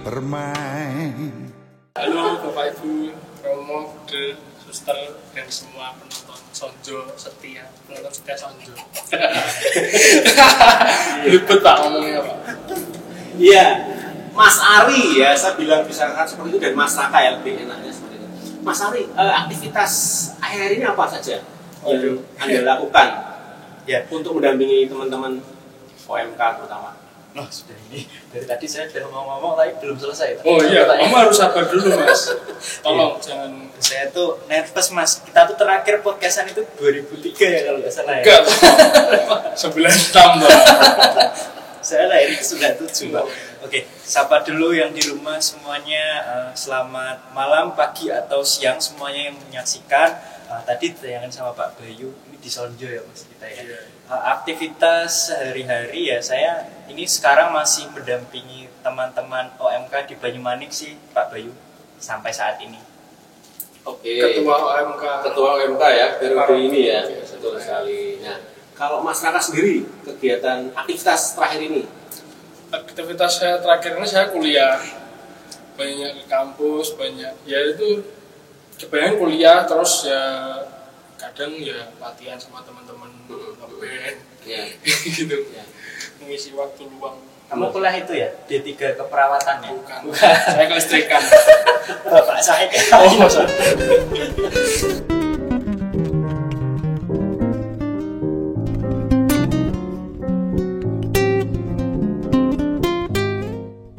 bermain. Halo Bapak Ibu, Romo, Bude, Suster, dan semua penonton Sonjo setia, penonton setia Sonjo. Ribet Pak ngomongnya Pak. Iya, Mas Ari ya, saya bilang bisa seperti itu, dan Mas Raka ya lebih enaknya seperti itu. Mas Ari, aktivitas akhir ini apa saja yang Anda lakukan ya untuk mendampingi teman-teman OMK terutama? Oh sudah ini dari tadi saya sudah ngomong tapi belum selesai. Oh iya, kamu harus sabar dulu Mas. Tolong jangan. Saya tuh nervous Mas. Kita tuh terakhir podcastan itu 2003 ya kalau nggak salah ya. Enggak. 11 tahun Pak. Saya lahir itu 97 Pak. Oke, sapa dulu yang di rumah semuanya. Selamat malam, pagi atau siang semuanya yang menyaksikan. Tadi tayangan sama Pak Bayu ini di Sonjo ya Mas kita ya. Aktivitas sehari-hari ya saya ini sekarang masih mendampingi teman-teman OMK di Banyumanik sih Pak Bayu sampai saat ini. Oke. Ketua OMK. Ketua OMK ya periode ini ya. Betul sekali. Nah, kalau Mas Raka sendiri kegiatan aktivitas terakhir ini? Aktivitas saya terakhir ini saya kuliah, banyak ke kampus, banyak ya itu kebanyakan kuliah, terus ya kadang ya latihan sama teman-teman ngeband Ya. gitu Ya. mengisi waktu luang. Kamu kuliah itu ya D3 keperawatan ya? Bukan. Saya kelistrikan. Bapak saya Oh masa?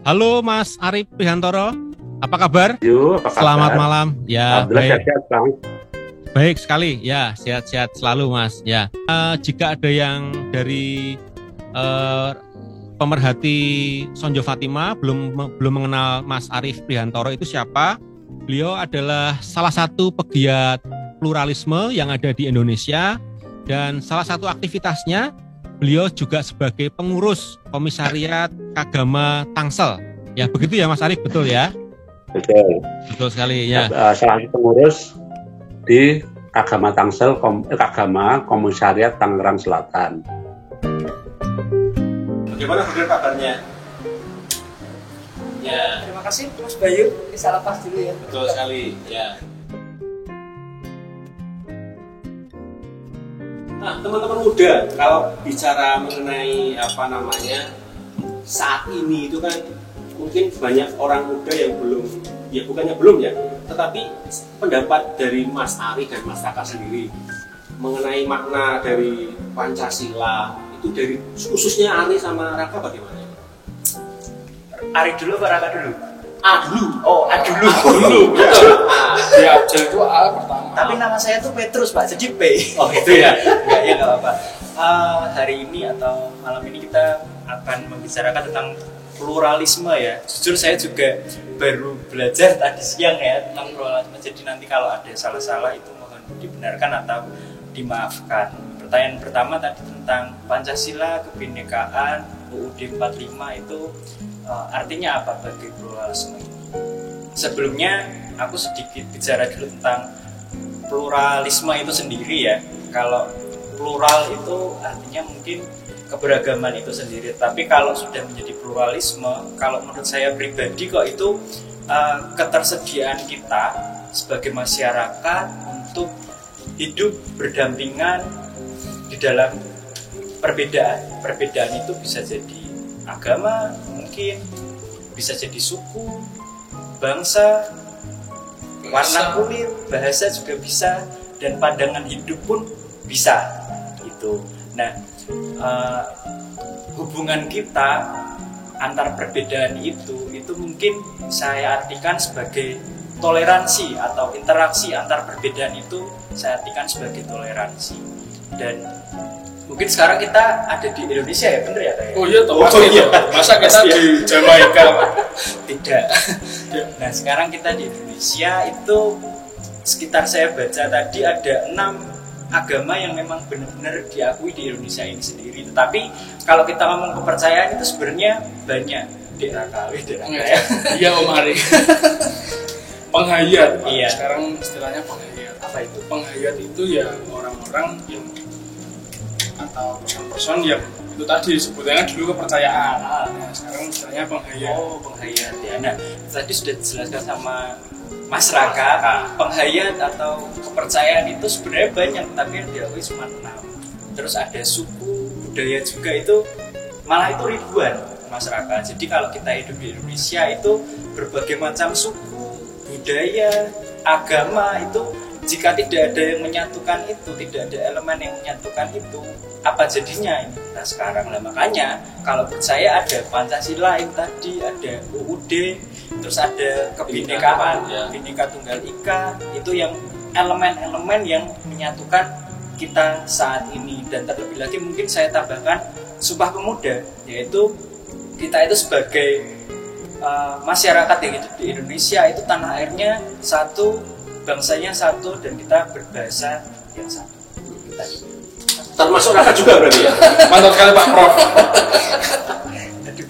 Halo Mas Arif Prihantoro, apa kabar? Yo, apa kabar? Selamat malam. Ya, baik. Sehat, Bang. Baik sekali. Ya, sehat-sehat selalu Mas. Ya. Jika ada yang dari pemerhati Sonjo Fatima belum mengenal Mas Arif Prihantoro itu siapa? Beliau adalah salah satu pegiat pluralisme yang ada di Indonesia, dan salah satu aktivitasnya beliau juga sebagai pengurus Komisariat Kagama Tangsel. Ya, begitu ya Mas Arif, betul ya? Betul. Betul sekali ya. Salah satu pengurus di Kagama Tangsel, Kagama Komisariat Tangerang Selatan. Bagaimana kabarnya? Ya, Terima kasih Mas Bayu, bisa lepas dulu ya. betul sekali. Ya. Nah, teman-teman muda, kalau bicara mengenai saat ini itu kan mungkin banyak orang muda yang belum ya, tetapi pendapat dari Mas Ari dan Mas Raka sendiri mengenai makna dari Pancasila itu dari khususnya Ari sama Raka bagaimana? Ari dulu apa Raka dulu? A dulu. Oh, A dulu. Betul. Di Abjad itu A pertama. Tapi nama saya tuh Petrus Pak, jadi P. Oh itu ya. Enggak apa-apa. Hari ini atau malam ini kita akan membicarakan tentang pluralisme ya. Jujur saya juga baru belajar tadi siang ya tentang pluralisme. Jadi nanti kalau ada salah-salah itu mohon dibenarkan atau dimaafkan. Pertanyaan pertama tadi tentang Pancasila, kebinekaan, UUD 45 itu artinya apa bagi pluralisme ini? Sebelumnya aku sedikit bicara dulu tentang pluralisme itu sendiri ya. Kalau plural itu artinya mungkin keberagaman itu sendiri. Tapi kalau sudah menjadi pluralisme, kalau menurut saya pribadi kok itu ketersediaan kita sebagai masyarakat untuk hidup berdampingan di dalam perbedaan. Perbedaan itu bisa jadi agama, mungkin bisa jadi suku, bangsa, warna kulit, bahasa juga bisa, dan pandangan hidup pun bisa gitu. Nah, hubungan kita antar perbedaan itu mungkin saya artikan sebagai toleransi atau interaksi antar perbedaan itu saya artikan sebagai toleransi. Dan mungkin sekarang kita ada di Indonesia ya, bener ya? Oh iya toh, pasti iya. Masa kita di Jamaika? Tidak. Nah sekarang kita di Indonesia itu sekitar saya baca tadi ada 6 agama yang memang benar-benar diakui di Indonesia ini sendiri. Tetapi kalau kita ngomong kepercayaan itu sebenarnya banyak. Ya. Iya Om Ari. Penghayat. Iya. Sekarang istilahnya penghayat. Apa itu? Penghayat itu ya orang-orang yang atau person-person yang itu tadi sebutnya dulu kepercayaan. Nah, sekarang misalnya penghayat. Oh, penghayat ya. Nah, tadi sudah dijelaskan sama Mas Raka, penghayat atau kepercayaan itu sebenarnya banyak, tapi yang diakui cuma 6. Terus ada suku, budaya juga itu malah itu ribuan, Mas Raka. Jadi kalau kita hidup di Indonesia itu berbagai macam suku, budaya, agama itu jika tidak ada yang menyatukan itu, tidak ada elemen yang menyatukan itu, apa jadinya ini kita sekarang? Lah makanya kalau percaya ada Pancasila yang tadi, ada UUD, terus ada kebinekaan, Bhinneka Tunggal Ika, itu yang elemen-elemen yang menyatukan kita saat ini. Dan terlebih lagi mungkin saya tambahkan Sumpah Pemuda, yaitu kita itu sebagai masyarakat yang hidup di Indonesia itu tanah airnya satu, bangsanya satu, dan kita berbahasa yang satu. Termasuk Raka juga berarti ya? Mantap sekali Pak Prof.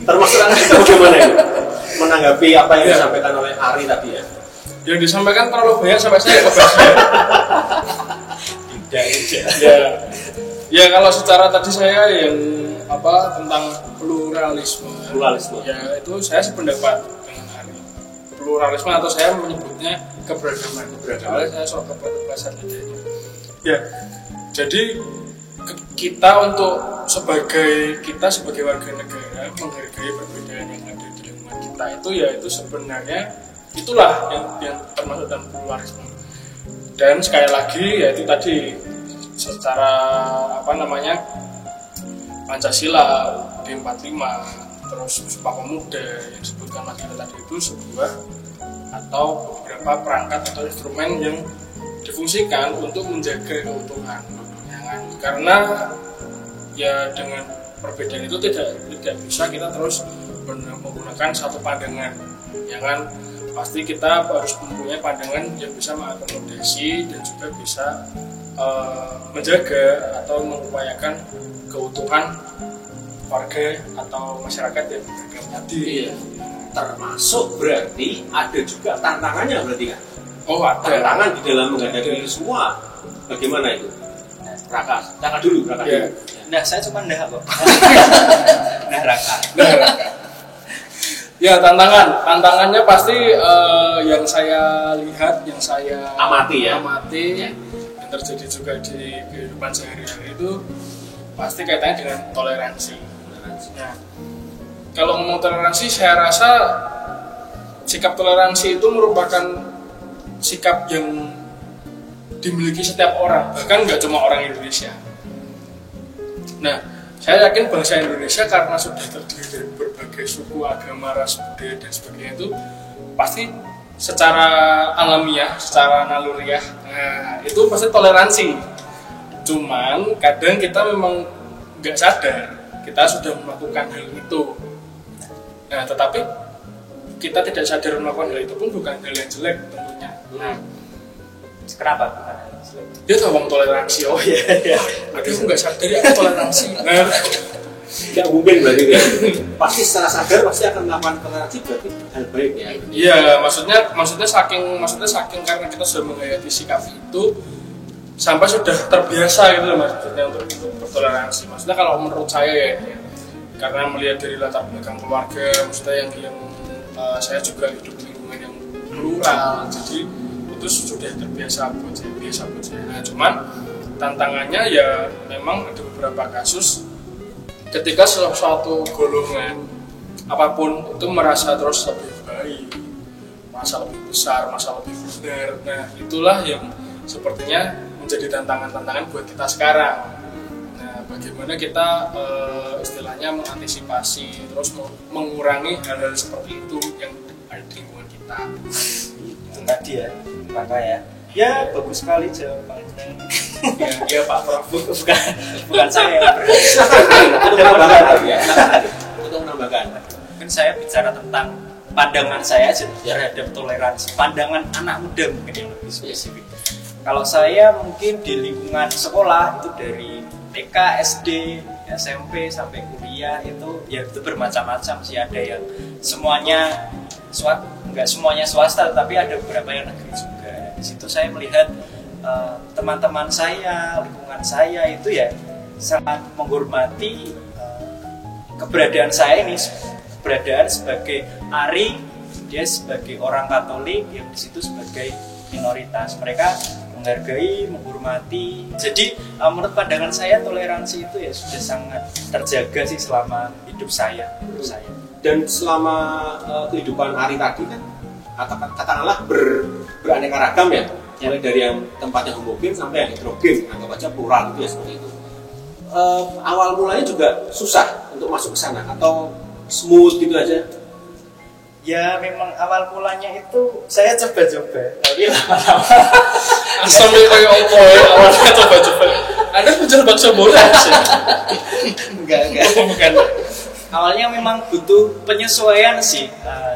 Termasuk Raka juga bagaimana itu? Menanggapi apa yang disampaikan oleh Ari tadi ya? Yang disampaikan terlalu banyak sampai saya kebaca. Ya kalau secara tadi saya yang tentang pluralisme. Ya itu saya sependapat dengan Ari. Pluralisme atau saya menyebutnya keberagaman. Soalnya saya soal kebebasan adanya. Ya, jadi kita sebagai warga negara menghargai perbedaan yang ada di lingkungan kita itu sebenarnya itulah yang termasuk dalam pluralisme. Dan sekali lagi yaitu tadi secara Pancasila, UUD 45, terus Sumpah Pemuda yang disebutkan Mas Gita tadi itu sebuah atau beberapa perangkat atau instrumen yang difungsikan untuk menjaga keutuhan. Karena ya dengan perbedaan itu tidak bisa kita terus menggunakan satu pandangan. Jangan pasti kita harus mempunyai pandangan yang bisa mengakomodasi dan juga bisa menjaga atau mengupayakan keutuhan warga atau masyarakat yang beragam tadi. Iya. Termasuk berarti ada juga tantangannya berarti kan? Oh ada. Tantangan di dalam menghadapi semua. Bagaimana itu? Raka dulu. Nah, saya cuma kok. Raka. Ya tantangannya pasti yang saya lihat, yang saya amati yang terjadi juga di kehidupan sehari-hari itu pasti kaitannya dengan toleransi. Nah, kalau ngomong toleransi, saya rasa sikap toleransi itu merupakan sikap yang dimiliki setiap orang, bahkan nggak cuma orang Indonesia. Nah, saya yakin bangsa Indonesia karena sudah terdiri dari berbagai suku, agama, ras, budaya dan sebagainya itu pasti secara alamiah, secara naluriah, itu pasti toleransi. Cuman kadang kita memang nggak sadar kita sudah melakukan hal itu. Nah, tetapi kita tidak sadar melakukan hal itu pun bukan hal yang jelek tentunya. Kenapa? Dia tahu bang toleransi. Oh iya. Aku nggak sadar ya toleransi. Tidak mungkin berarti ya. Pasti secara sadar pasti akan melakukan toleransi, berarti hal baik ya. Iya, maksudnya saking karena kita sudah menghayati sikap itu sampai sudah terbiasa gitu loh maksudnya untuk bertoleransi. Maksudnya kalau menurut saya ya karena melihat dari latar belakang keluarga, maksudnya yang saya juga hidup di lingkungan yang plural, jadi itu sudah terbiasa buat saya. Nah, cuman tantangannya ya memang ada beberapa kasus ketika suatu golongan apapun itu merasa terus lebih baik, merasa lebih besar, merasa lebih benar. Nah, itulah yang sepertinya menjadi tantangan-tantangan buat kita sekarang. Nah, bagaimana kita istilahnya mengantisipasi terus mengurangi hal-hal seperti itu yang ada di lingkungan kita. Tadi ya, Raka ya. Ya, bagus sekali jawabannya. Ya Pak Prof. Bukan saya. Untuk menambahkan. Mungkin saya bicara tentang pandangan saya aja terhadap toleransi. Pandangan anak muda mungkin yang lebih spesifik. Kalau saya mungkin di lingkungan sekolah itu dari TK, SD, SMP sampai kuliah itu ya itu bermacam-macam sih. Ada yang semuanya nggak semuanya swasta, tapi ada beberapa yang negeri juga. Di situ saya melihat teman-teman saya, lingkungan saya itu ya sangat menghormati keberadaan saya ini, keberadaan sebagai Ari, dia sebagai orang Katolik yang di situ sebagai minoritas. Mereka menghargai, menghormati. Jadi menurut pandangan saya toleransi itu ya sudah sangat terjaga sih selama hidup saya. Dan selama kehidupan Ari tadi kan katakanlah beraneka ragam ya, mulai dari yang tempatnya homogen sampai yang heterogen, anggap aja plural gitu ya, seperti itu. Awal mulanya juga susah untuk masuk ke sana atau smooth gitu aja? Ya memang awal mulanya itu saya coba-coba, tapi lama-lama Sampai kayak opo ya, awalnya coba-coba. Anda penjual bakso bola sih? enggak. Bukan. Awalnya memang butuh penyesuaian sih.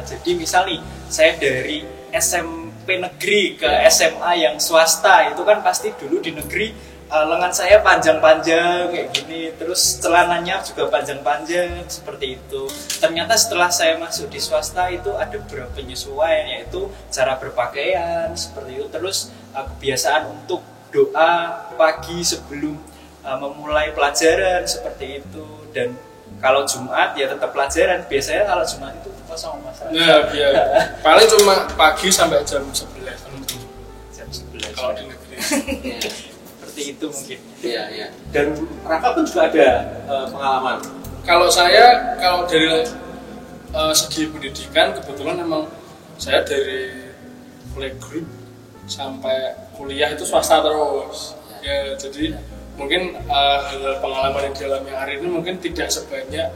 Jadi misal nih, saya dari SMP negeri ke SMA yang swasta, itu kan pasti dulu di negeri lengan saya panjang-panjang kayak gini, terus celananya juga panjang-panjang seperti itu. Ternyata setelah saya masuk di swasta itu ada beberapa penyesuaian, yaitu cara berpakaian seperti itu, terus kebiasaan untuk doa pagi sebelum memulai pelajaran seperti itu. Dan kalau Jumat ya tetap pelajaran. Biasanya kalau Jumat itu kosong masalah. Nah, ya. Paling cuma pagi sampai jam 11. Jam 11 Kalau di negeri. Seperti itu mungkin. Iya. Dan Raka pun juga ada pengalaman. Kalau dari segi pendidikan, kebetulan memang saya dari playgroup sampai kuliah itu swasta terus. Ya, jadi mungkin hal-hal pengalaman yang dialami Ari ini mungkin tidak sebanyak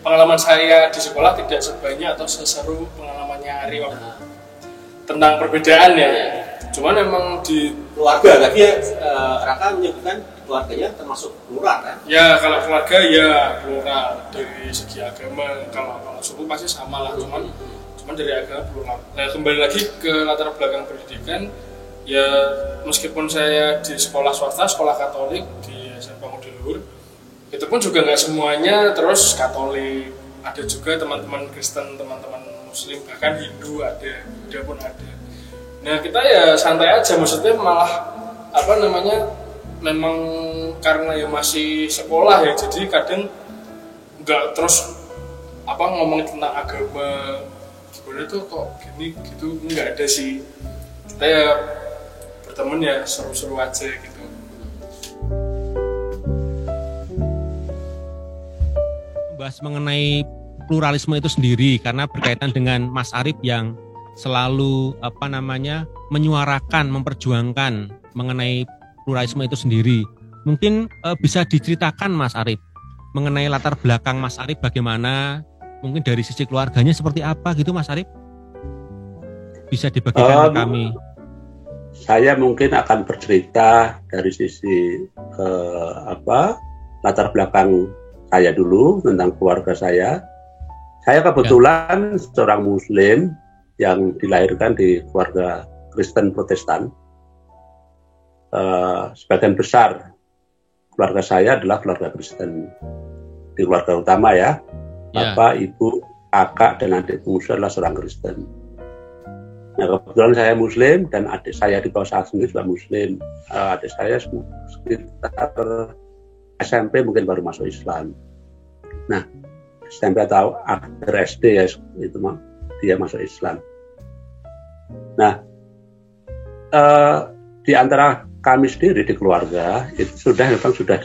pengalaman saya di sekolah tidak sebanyak atau seseru pengalamannya Ari tentang perbedaan ya. Cuman memang di Keluarga, tapi Raka menyebutkan keluarganya termasuk plural kan? ya, kalau keluarga ya plural dari segi agama. Kalau suku pasti sama lah, cuman dari agama plural. Nah, kembali lagi ke latar belakang pendidikan, ya meskipun saya di sekolah swasta, sekolah Katolik di SMP Muda Luhur, itu pun juga nggak semuanya terus Katolik. Ada juga teman-teman Kristen, teman-teman Muslim, bahkan Hindu ada, Buddha pun ada. Nah, kita ya santai aja, maksudnya malah memang karena ya masih sekolah ya, jadi kadang nggak terus ngomong tentang agama gimana tuh kok gini gitu, nggak ada sih. Kita ya berteman ya seru-seru aja gitu. Bahas mengenai pluralisme itu sendiri karena berkaitan dengan Mas Arif yang selalu menyuarakan, memperjuangkan mengenai pluralisme itu sendiri. Mungkin bisa diceritakan Mas Arif mengenai latar belakang Mas Arif bagaimana, mungkin dari sisi keluarganya seperti apa gitu Mas Arif? Bisa dibagikan ke kami. Saya mungkin akan bercerita dari sisi latar belakang saya dulu tentang keluarga saya. Saya kebetulan seorang Muslim yang dilahirkan di keluarga Kristen Protestan. Sebagian besar keluarga saya adalah keluarga Kristen. Di keluarga utama ya, bapak, ibu, kakak, dan adik bungsu adalah seorang Kristen. Nah, kebetulan saya Muslim dan adik saya di bawah saya sendiri juga Muslim. Adik saya sekitar SMP mungkin baru masuk Islam. Nah, SMP atau akhir SD ya itu dia masuk Islam. Nah, di antara kami sendiri di keluarga itu memang sudah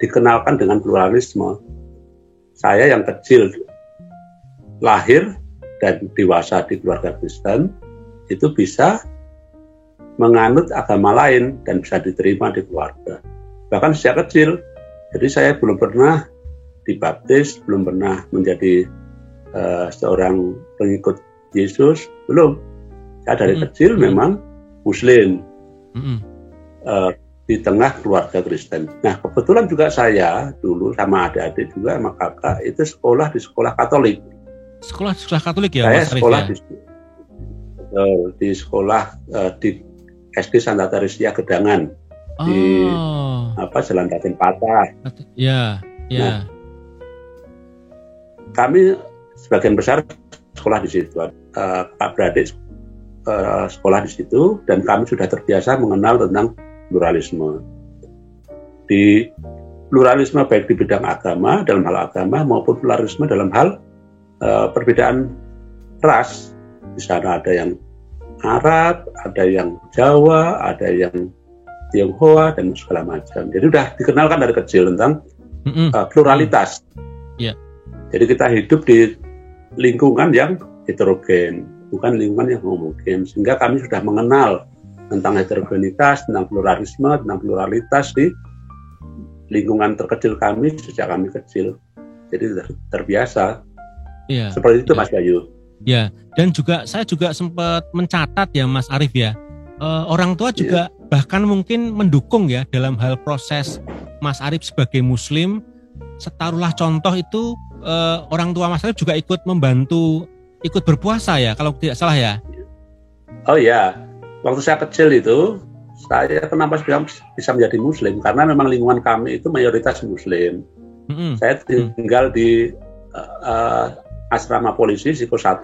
dikenalkan dengan pluralisme. Saya yang kecil lahir dan dewasa di keluarga Kristen itu bisa menganut agama lain dan bisa diterima di keluarga. Bahkan sejak kecil, jadi saya belum pernah dibaptis, belum pernah menjadi seorang pengikut Yesus, belum. Saya dari kecil memang Muslim di tengah keluarga Kristen. Nah, kebetulan juga saya dulu sama adik-adik juga sama kakak itu sekolah di sekolah Katolik. Sekolah Katolik ya? Saya sekolah ya? Di sekolah di SD Santa Teresia Gedangan di Jalan Raden Patah. Ya. Nah, kami sebagian besar sekolah di situ, Pak beradik sekolah di situ, dan kami sudah terbiasa mengenal tentang pluralisme. Di pluralisme baik di bidang agama, dalam hal agama, maupun pluralisme dalam hal perbedaan ras. Di sana ada yang Arab, ada yang Jawa, ada yang Tionghoa, dan segala macam. Jadi sudah dikenalkan dari kecil tentang pluralitas. Yeah. Jadi kita hidup di lingkungan yang heterogen, bukan lingkungan yang homogen. Sehingga kami sudah mengenal tentang heterogenitas, tentang pluralisme, tentang pluralitas di lingkungan terkecil kami sejak kami kecil. Jadi terbiasa. Yeah. Seperti itu, Mas Bayu. Ya, dan juga saya juga sempat mencatat ya Mas Arief ya, orang tua juga bahkan mungkin mendukung ya dalam hal proses Mas Arief sebagai Muslim. Setaruhlah contoh itu orang tua Mas Arief juga ikut membantu, ikut berpuasa ya kalau tidak salah ya. Oh ya, waktu saya kecil itu saya kenapa bisa menjadi Muslim karena memang lingkungan kami itu mayoritas Muslim. Saya tinggal di asrama polisi Siko 1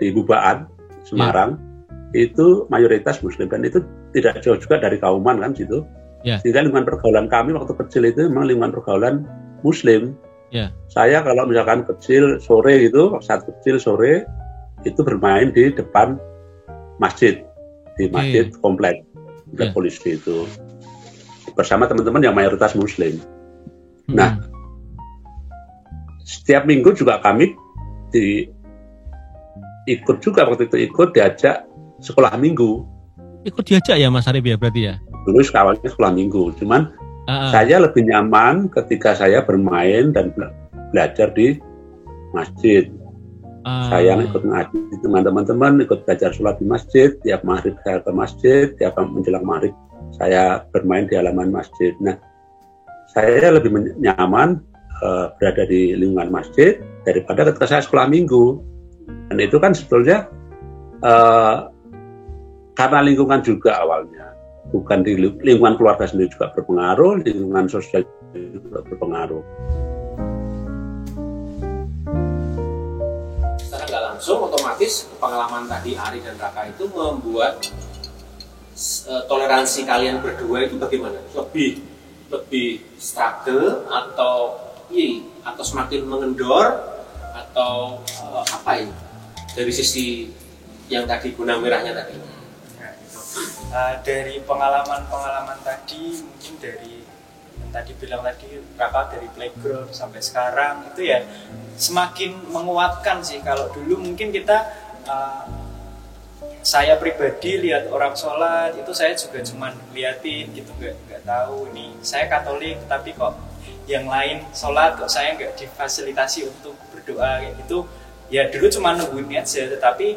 di Bubaan, Semarang, itu mayoritas Muslim dan itu tidak jauh juga dari Kauman kan situ. Sehingga lingkungan pergaulan kami waktu kecil itu memang lingkungan pergaulan Muslim. Saya kalau misalkan kecil sore itu, saat kecil sore itu bermain di depan masjid, di masjid komplek polisi itu bersama teman-teman yang mayoritas Muslim. Nah, setiap minggu juga kami ikut juga waktu itu diajak sekolah minggu. Ikut diajak ya Mas Arief ya berarti ya? Dulu awalnya sekolah minggu, cuman saya lebih nyaman ketika saya bermain dan belajar di masjid. Saya ikut ngaji dengan teman-teman, ikut belajar sholat di masjid. Tiap maghrib saya ke masjid, tiap menjelang maghrib saya bermain di halaman masjid. Nah, saya lebih nyaman berada di lingkungan masjid daripada ketika saya sekolah minggu. Dan itu kan sebetulnya karena lingkungan juga awalnya, bukan di lingkungan keluarga sendiri juga berpengaruh, lingkungan sosial juga berpengaruh. Secara nggak langsung otomatis pengalaman tadi Ari dan Raka itu membuat toleransi kalian berdua itu bagaimana? Lebih struggle atau semakin mengendor atau apa ini dari sisi yang tadi benang merahnya tadi? Dari pengalaman tadi, mungkin dari yang tadi bilang tadi Kakak dari playground sampai sekarang itu ya semakin menguatkan sih. Kalau dulu mungkin kita saya pribadi lihat orang sholat itu saya juga cuman liatin gitu, nggak tahu nih saya Katolik tapi kok yang lain sholat kok saya nggak difasilitasi untuk berdoa kayak gitu. Ya dulu cuma nungguin aja, tetapi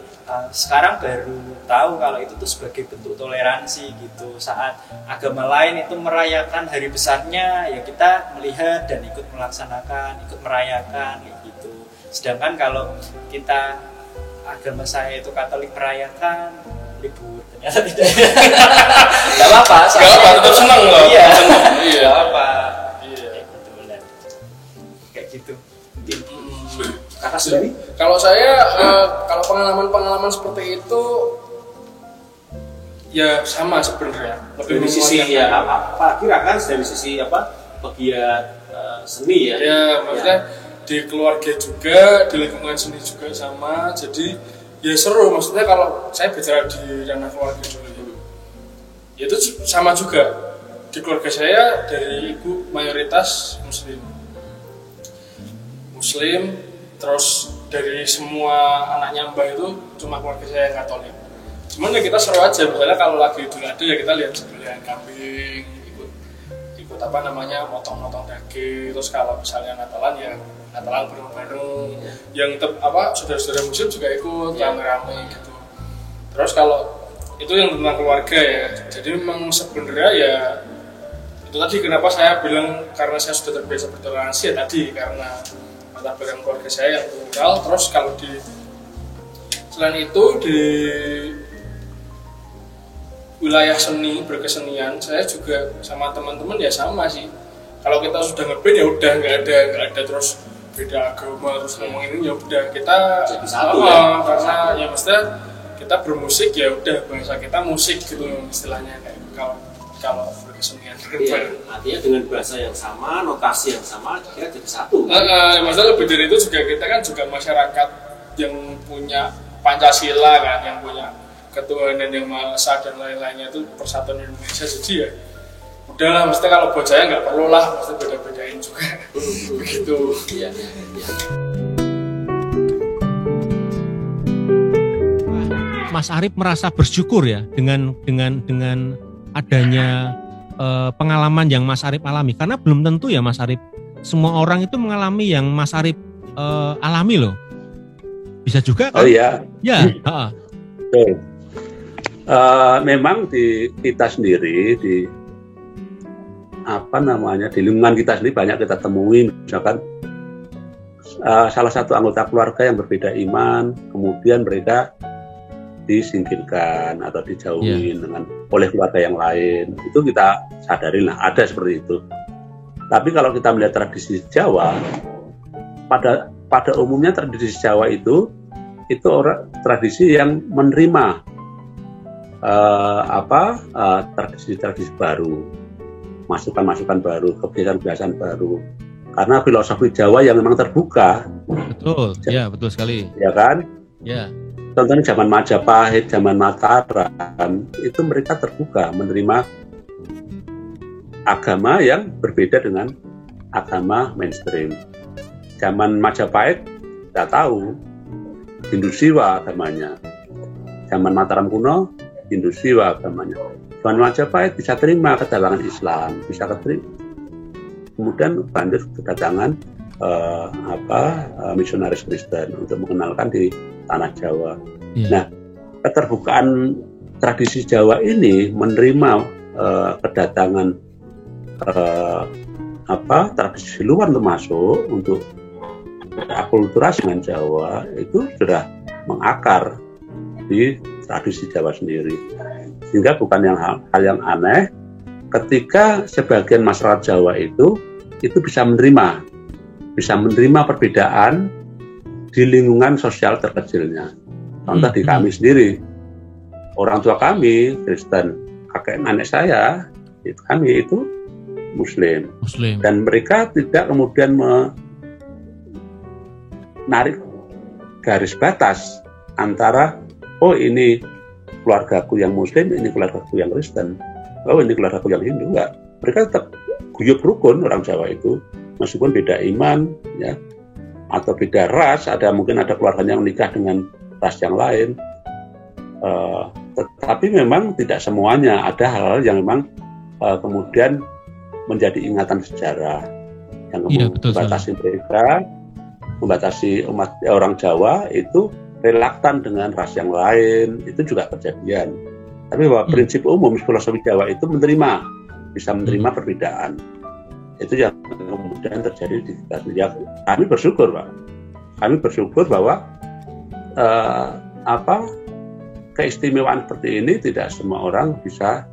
sekarang baru tahu kalau itu tuh sebagai bentuk toleransi gitu. Saat agama lain itu merayakan hari besarnya, ya kita melihat dan ikut melaksanakan, ikut merayakan kayak gitu. Sedangkan kalau kita agama saya itu Katolik merayakan libur, ternyata tidak. Gak apa-apa, tetap senang loh. Iya, Iya. Gak apa. Iya. Kayak gitu. Kakak sendiri? Kalau saya, kalau pengalaman seperti itu, ya sama sebenarnya. Dari sisi ya apa? Kira-kira dari sisi apa? Pegiat seni ya? Ya, maksudnya di keluarga juga, di lingkungan seni juga sama. Jadi ya seru. Maksudnya kalau saya bicara di ranah keluarga dulu, ya itu sama juga. Di keluarga saya dari ibu mayoritas Muslim. Terus dari semua anaknya Mbah itu cuma keluarga saya yang Katolik. Cuman ya kita seru aja, misalnya kalau lagi Idul Adha ya kita lihat sembelihan kambing, ikut apa namanya motong-motong daging. Terus kalau misalnya Natalan ya Natalan bareng-bareng. Yang saudara-saudara Muslim juga ikut rame-rame gitu. Terus kalau itu yang tentang keluarga ya. Jadi memang sebenarnya ya itu tadi kenapa saya bilang karena saya sudah terbiasa bertoleransi ya tadi karena latar belakang keluarga saya yang tunggal. Terus kalau selain itu di wilayah seni berkesenian saya juga sama teman-teman ya sama sih. Kalau kita sudah ngeband ya udah nggak ada terus beda agama terus ngomongin ya udah kita jadi satu ya. Karena ya maksudnya kita bermusik ya udah bahasa kita musik gitu istilahnya kayak kalau kalau berkesenian. Iya, artinya dengan bahasa yang sama, notasi yang sama, kira jadi satu. Masalah lebih dari itu juga kita kan juga masyarakat yang punya Pancasila kan, yang punya ketuhanan yang Maha Esa dan lain-lainnya itu persatuan Indonesia. Jadi ya udahlah, mesti kalau buat saya nggak perlu lah, mesti beda-bedain juga. Begitu. Iya. Mas Arif merasa bersyukur ya dengan adanya pengalaman yang Mas Arif alami, karena belum tentu ya Mas Arif semua orang itu mengalami yang Mas Arif alami loh. Bisa juga kan? Oh iya. Ya. Betul. Memang di kita sendiri di di lingkungan kita sendiri banyak kita temui, misalkan salah satu anggota keluarga yang berbeda iman, kemudian mereka disingkirkan atau dijauhin oleh keluarga yang lain. Itu kita sadari lah, ada seperti itu. Tapi kalau kita melihat tradisi Jawa, pada umumnya tradisi Jawa itu tradisi yang menerima tradisi-tradisi baru, masukan-masukan baru, kebiasaan-kebiasaan baru. Karena filosofi Jawa yang memang terbuka. Betul, ya betul sekali. Ya kan? Ya. Contohnya zaman Majapahit, zaman Mataram, itu mereka terbuka menerima agama yang berbeda dengan agama mainstream. Zaman Majapahit, kita tahu, Hindu Siwa agamanya. Zaman Mataram kuno, Hindu Siwa agamanya. Zaman Majapahit bisa terima kedatangan Islam, bisa keterima. Kemudian banjir kedatangan misionaris Kristen untuk mengenalkan di tanah Jawa. Nah, keterbukaan tradisi Jawa ini menerima kedatangan tradisi luar termasuk untuk akulturasi dengan Jawa itu sudah mengakar di tradisi Jawa sendiri, sehingga bukan hal yang aneh ketika sebagian masyarakat Jawa itu bisa menerima perbedaan di lingkungan sosial terkecilnya. Contoh di kami sendiri, orang tua kami Kristen, kakek nenek saya kami itu Muslim. Dan mereka tidak kemudian menarik garis batas antara ini keluargaku yang Muslim, ini keluargaku yang Kristen, ini keluargaku yang Hindu. Enggak, mereka tetap guyub rukun orang Jawa itu, meskipun beda iman ya, atau beda ras, mungkin ada keluarganya yang menikah dengan ras yang lain, tetapi memang tidak semuanya. Ada hal-hal yang memang kemudian menjadi ingatan sejarah yang membatasi mereka, membatasi umat orang Jawa itu relaktan dengan ras yang lain. Itu juga kejadian. Tapi bahwa prinsip umum filosofi Jawa itu bisa menerima perbedaan. Itu yang kemudian terjadi di kita. Ya, kami bersyukur, Pak. Kami bersyukur bahwa keistimewaan seperti ini tidak semua orang bisa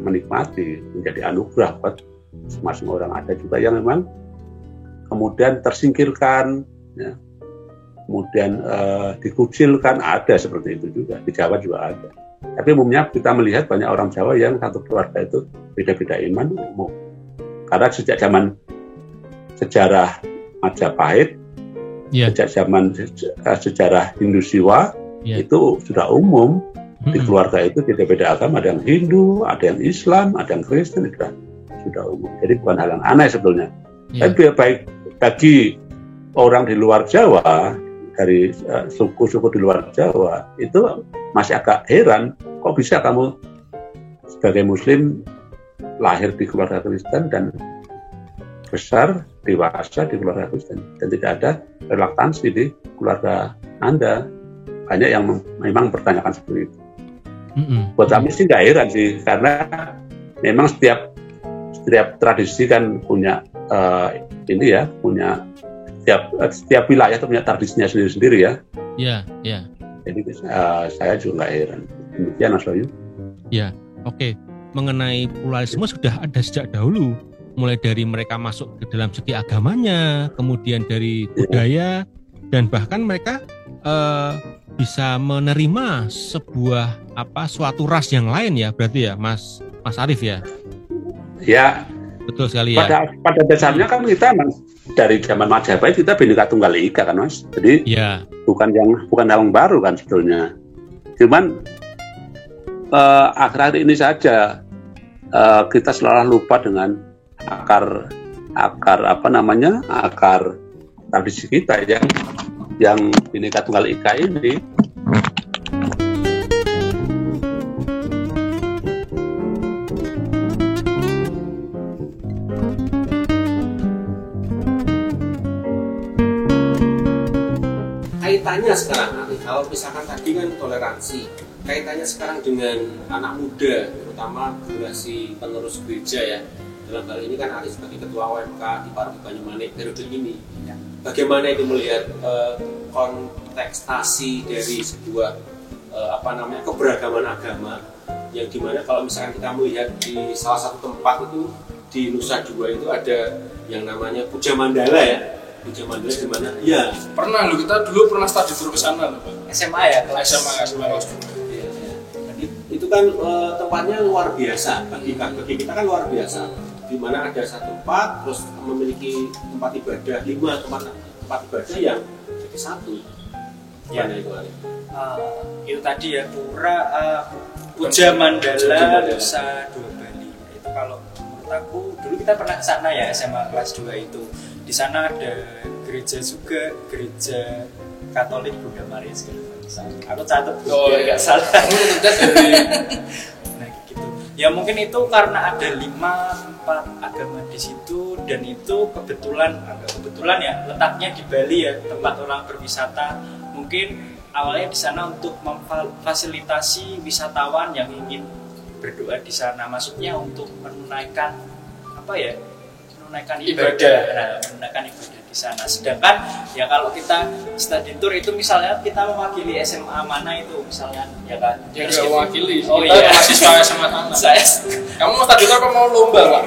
menikmati, menjadi anugerah buat masing-masing orang. Ada juga yang memang kemudian tersingkirkan, ya, kemudian dikucilkan, ada seperti itu juga. Di Jawa juga ada. Tapi umumnya kita melihat banyak orang Jawa yang satu keluarga itu beda-beda iman umum. Karena sejak zaman sejarah Majapahit, sejak zaman sejarah Hindu Siwa, itu sudah umum. Di keluarga itu beda-beda agama, ada yang Hindu, ada yang Islam, ada yang Kristen, sudah umum. Jadi bukan hal yang aneh sebetulnya. Tapi baik bagi orang di luar Jawa, dari suku-suku di luar Jawa, itu masih agak heran, kok bisa kamu sebagai Muslim lahir di keluarga Kristen dan besar, dewasa di keluarga Kristen, dan tidak ada relaktansi di keluarga Anda. Banyak yang memang bertanyakan seperti itu. Buat kami sih nggak heran sih, karena memang setiap tradisi kan punya punya setiap wilayah itu punya tradisinya sendiri-sendiri ya. Iya. Jadi saya juga nggak heran. Demikian Mas Bayu. Ya, oke. Mengenai pluralisme sudah ada sejak dahulu, mulai dari mereka masuk ke dalam segi agamanya, kemudian dari budaya, dan bahkan mereka bisa menerima suatu ras yang lain ya, berarti ya Mas Mas Arief ya. Ya, Betul sekali ya. pada dasarnya kan kita dari zaman Majapahit kita Bhinneka Tunggal Ika kan Mas. Jadi Ya. bukan yang baru kan sebetulnya. Cuman akhir-akhir ini saja kita selalu lupa dengan akar tradisi kita yang Bhinneka Tunggal Ika ini. Kaitannya sekarang nanti, kalau misalkan tadi kan toleransi, kaitannya sekarang dengan anak muda, terutama generasi penerus gereja ya. Dalam hal ini kan Arief sebagai ketua OMK di Paroki Banyumanik periode ini, bagaimana itu melihat kontekstasi dari sebuah keberagaman agama, yang dimana kalau misalkan kita melihat di salah satu tempat itu di Nusa Dua itu ada yang namanya Puja Mandala ya. Puja Mandala di mana? Ya. Pernah loh, kita dulu pernah studi tour ke sana loh, Pak. SMA ya, kelas SMA kelas 2. Iya. Itu kan tempatnya luar biasa bagi kita kan luar biasa. Di mana ada satu tempat terus memiliki tempat ibadah 5 tempat ibadah yang jadi satu. Ya. Mana itu Arief? Itu tadi ya Puja Mandala Nusa Dua Bali. Itu kalau menurut aku dulu kita pernah ke sana ya, SMA kelas 2 itu. Di sana ada gereja juga, gereja Katolik Bunda Maria segala macam. Aku catat biar nggak salah. Nah gitu. Ya mungkin itu karena ada 5 tempat agama di situ, dan itu agak kebetulan ya letaknya di Bali ya, tempat orang berwisata. Mungkin awalnya di sana untuk memfasilitasi wisatawan yang ingin berdoa di sana, maksudnya untuk menunaikan ibadah di sana. Sedangkan ya kalau kita study tour itu misalnya kita mewakili SMA mana itu misalnya ya kan. Ya enggak mewakili. Oh Kita iya. mahasiswa SMA sana. Kamu mau study tour apa mau lomba, Pak?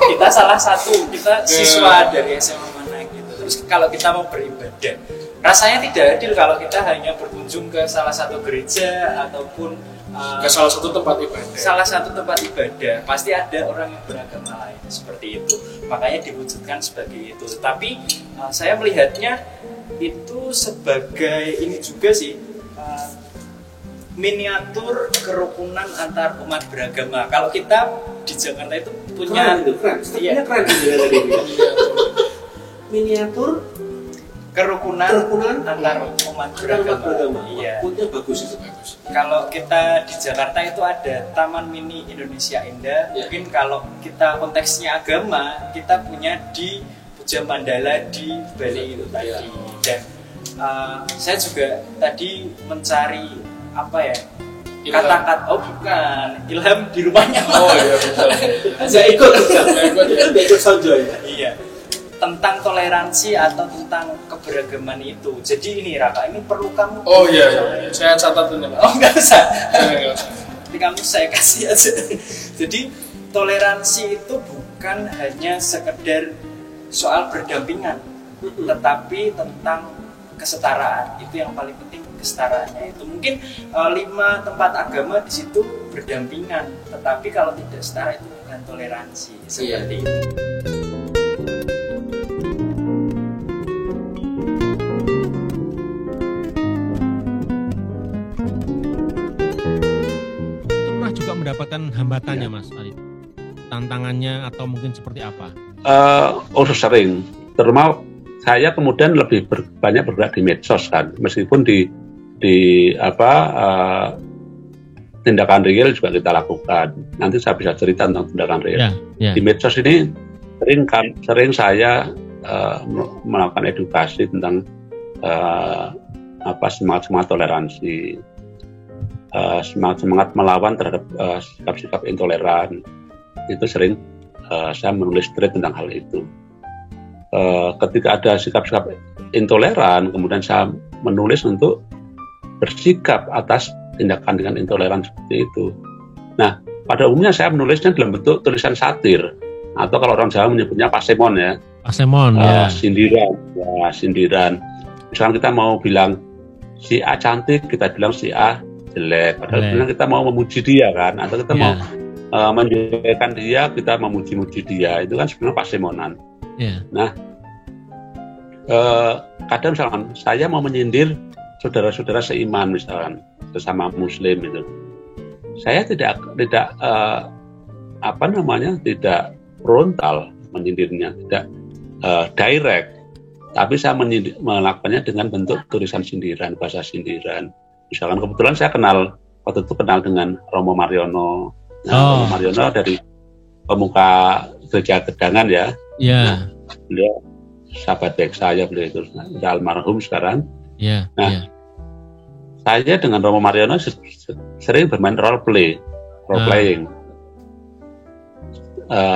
Kita salah satu, kita siswa dari SMA mana gitu. Terus kalau kita mau beribadah, rasanya tidak adil kalau kita hanya berkunjung ke salah satu gereja ataupun Ke salah satu tempat ibadah. salah satu tempat ibadah. Pasti ada orang yang beragama lain seperti itu, makanya diwujudkan sebagai itu. Tapi saya melihatnya itu sebagai ini juga sih, miniatur kerukunan antar umat beragama. Kalau kita di Jakarta itu punya keren. Miniatur kerukunan antar umat beragama. Iya. Punya bagus itu. Kalau kita di Jakarta itu ada Taman Mini Indonesia Indah. Ya. Mungkin kalau kita konteksnya agama, kita punya di Puja Mandala di Bali itu tadi. Ya. Dan saya juga tadi mencari Ilham. kata-kata, bukan ilham di rumahnya. Oh iya betul. Saya ikut Sonjo ya. Iya. Tentang toleransi atau tentang keberagaman itu. Jadi ini Raka, ini perlu kamu. Oh iya. Saya catat ini, Pak. Oh nggak usah. Enggak usah. Jadi kamu saya kasih aja. Jadi toleransi itu bukan hanya sekedar soal berdampingan, tetapi tentang kesetaraan. Itu yang paling penting, kesetaraannya itu. Mungkin 5 tempat agama di situ berdampingan, tetapi kalau tidak setara itu bukan toleransi. Seperti itu. Juga mendapatkan hambatannya Mas Arief, tantangannya atau mungkin seperti apa? Sering, terutama saya kemudian lebih banyak bergerak di medsos kan, meskipun di tindakan real juga kita lakukan. Nanti saya bisa cerita tentang tindakan real. Ya. Di medsos ini sering saya melakukan edukasi tentang semangat toleransi. Semangat melawan terhadap sikap-sikap intoleran. Itu sering saya menulis thread tentang hal itu. Ketika ada sikap-sikap intoleran, kemudian saya menulis untuk bersikap atas tindakan dengan intoleran seperti itu. Nah, pada umumnya saya menulisnya dalam bentuk tulisan satir, atau kalau orang Jawa menyebutnya pasemon ya. Pasemon ya. Sindiran. Misalkan kita mau bilang si A cantik, kita bilang si A jelek. Padahal Jelek. sebenarnya kita mau memuji dia kan, atau kita Iya. mau menjelekkan dia, kita memuji-muji dia. Itu kan sebenarnya pasimonan. Iya. Kadang misalkan saya mau menyindir saudara-saudara seiman misalkan sesama Muslim itu, saya tidak tidak frontal menyindirnya, tidak direct, tapi saya melakukannya dengan bentuk tulisan sindiran, bahasa sindiran. Misalkan kebetulan saya waktu itu kenal dengan Romo Mariono. Romo Mariono dari pemuka gereja Gedangan ya. Iya. Beliau sahabat baik saya, beliau itu sudah almarhum sekarang. Iya. Nah, saya dengan Romo Mariono sering bermain role playing.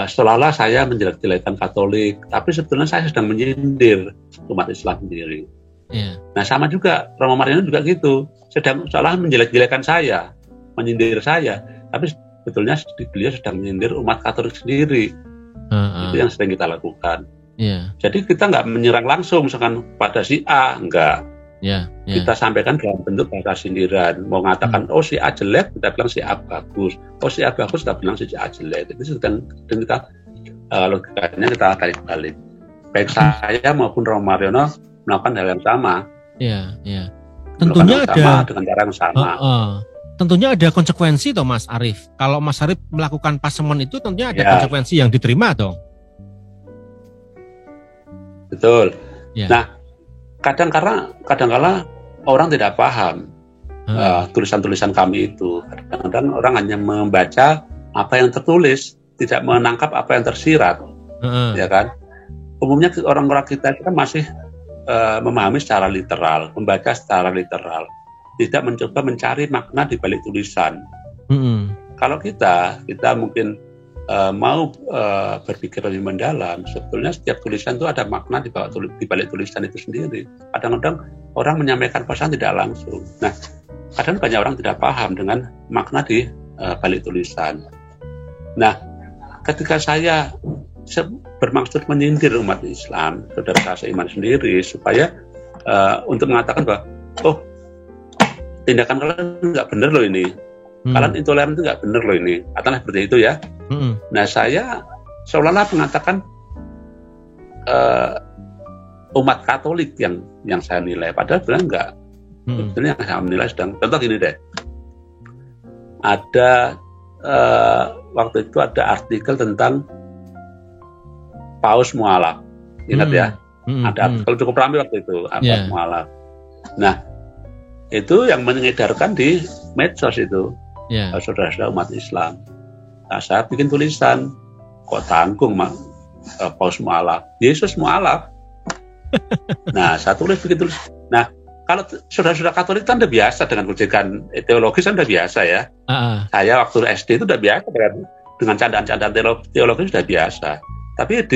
Seolah-olah saya menjelek-jelekan Katolik, tapi sebetulnya saya sedang menyindir umat Islam sendiri. Iya. Nah, sama juga Romo Mariono juga gitu, seolah menjelek-jelekan saya, menyindir saya, tapi sebetulnya beliau sedang menyindir umat Katolik sendiri. Itu yang sering kita lakukan. Iya. Jadi kita nggak menyerang langsung misalkan pada si A, enggak. Iya. Kita sampaikan dalam bentuk bahasa sindiran. Mau mengatakan, oh si A jelek, kita bilang si A bagus. Oh si A bagus, kita bilang si A jelek. Itu sedang kita logikanya kita tarik balik. Baik saya maupun Romo Mariono melakukan hal yang sama. Iya. Iya. Tentunya ada ada dengan cara yang sama. Tentunya ada konsekuensi toh Mas Arief. Kalau Mas Arief melakukan pasemon itu tentunya ada konsekuensi yang diterima dong. Betul. Ya. Nah, kadang-kala orang tidak paham tulisan-tulisan kami itu. Kadang-kadang orang hanya membaca apa yang tertulis, tidak menangkap apa yang tersirat, ya kan? Umumnya orang-orang kita itu kan masih memahami secara literal, membaca secara literal, tidak mencoba mencari makna di balik tulisan. Kalau kita mungkin mau berpikir lebih mendalam, sebetulnya setiap tulisan itu ada makna di balik tulisan itu sendiri. Kadang-kadang orang menyampaikan pesan tidak langsung. Nah, kadang banyak orang tidak paham dengan makna di balik tulisan. Nah, ketika saya bermaksud menyindir umat Islam, saudara saya seiman sendiri, supaya untuk mengatakan bahwa, oh, tindakan kalian nggak benar loh ini. Kalian intoleran itu nggak benar loh ini, katakanlah seperti itu ya. Nah, saya seolah-olah mengatakan umat Katolik yang saya nilai, padahal sebenarnya enggak. Sebetulnya yang saya menilai sedang, contoh gini deh, ada waktu itu ada artikel tentang Paus Mualaf, ingat ya? Ada artikel cukup ramai waktu itu, Paus Mualaf. Nah, itu yang mengedarkan di medsos itu. Saudara-saudara umat Islam. Nah, saya bikin tulisan, kok tanggung Paus Mualaf, Yesus Mualaf. Nah, saya bikin tulis. Nah, kalau saudara-saudara Katolik kan udah biasa dengan gojekan teologis kan udah biasa ya. Saya waktu SD itu udah biasa dengan candaan-candaan teologis sudah biasa. Tapi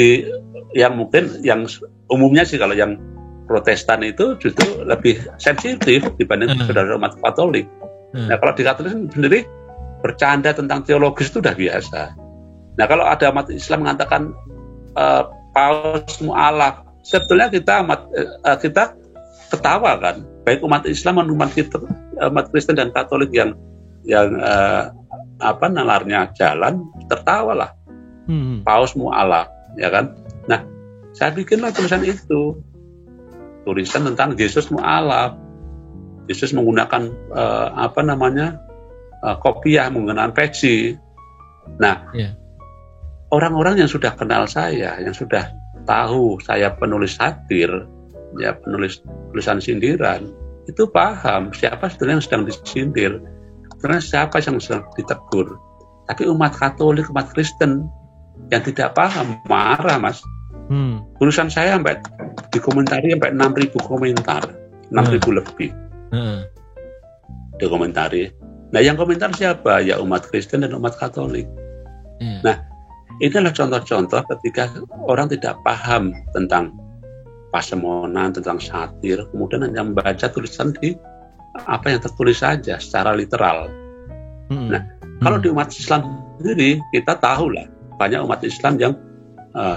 yang umumnya sih kalau yang Protestan itu justru lebih sensitif dibanding saudara umat Katolik. Nah, kalau di Katolik sendiri bercanda tentang teologis itu udah biasa. Nah, kalau ada umat Islam mengatakan Paus Mualaf, sebetulnya kita ketawa kan, baik umat Islam maupun umat Kristen dan Katolik yang nalarnya jalan, tertawalah. Paus Mualaf, ya kan? Nah, saya bikinlah tulisan itu, tulisan tentang Yesus Mualaf. Yesus menggunakan kopiah, menggunakan peci. Nah, orang-orang yang sudah kenal saya, yang sudah tahu saya penulis satir, ya penulis tulisan sindiran, itu paham siapa sebetulnya yang sedang disindir, karena siapa yang sedang ditegur. Tapi umat Katolik, umat Kristen yang tidak paham marah, Mas. Tulisan saya sampai dikomentari sampai 6.000 komentar, 6.000 lebih. Dikomentari. Nah, yang komentar siapa? Ya umat Kristen dan umat Katolik. Nah, ini adalah contoh-contoh ketika orang tidak paham tentang pasemonan, tentang satir, kemudian hanya membaca tulisan di apa yang tertulis saja secara literal. Nah, kalau di umat Islam sendiri kita tahulah banyak umat Islam yang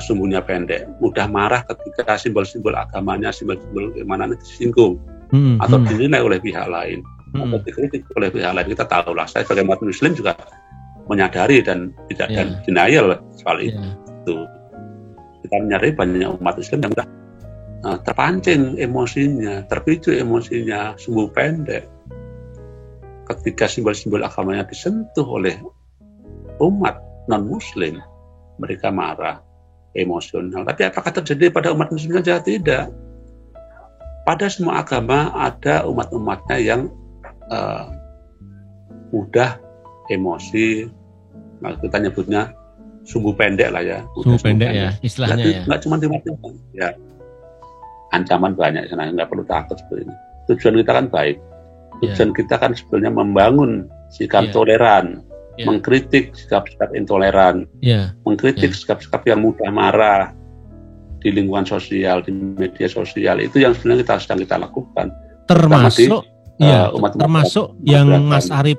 sumbunya pendek, mudah marah ketika simbol-simbol agamanya, simbol-simbol keimanannya disinggung atau dinilai oleh pihak lain. atau dikritik oleh pihak lain. Kita tahu lah, saya sebagai umat Muslim juga menyadari dan tidak dan denial soal itu. Kita menyadari banyak umat Islam yang sudah terpancing emosinya, terpicu emosinya, sumbu pendek. Ketika simbol-simbol agamanya disentuh oleh umat non-Muslim, mereka marah, emosional. Tapi apakah terjadi pada umat Muslim saja? Tidak. Pada semua agama ada umat-umatnya yang mudah emosi. Nah, kita nyebutnya sumbu pendek lah ya. Sumbu pendek ya, istilahnya ya. Nggak cuma dimatikan. Ya. Ancaman banyak, nggak perlu takut seperti ini. Tujuan kita kan baik. Tujuan kita kan sebenarnya membangun sikap toleran, mengkritik sikap-sikap intoleran, mengkritik sikap-sikap yang mudah marah di lingkungan sosial, di media sosial. Itu yang sebenarnya sedang kita lakukan. Termasuk termasuk yang Mas Arif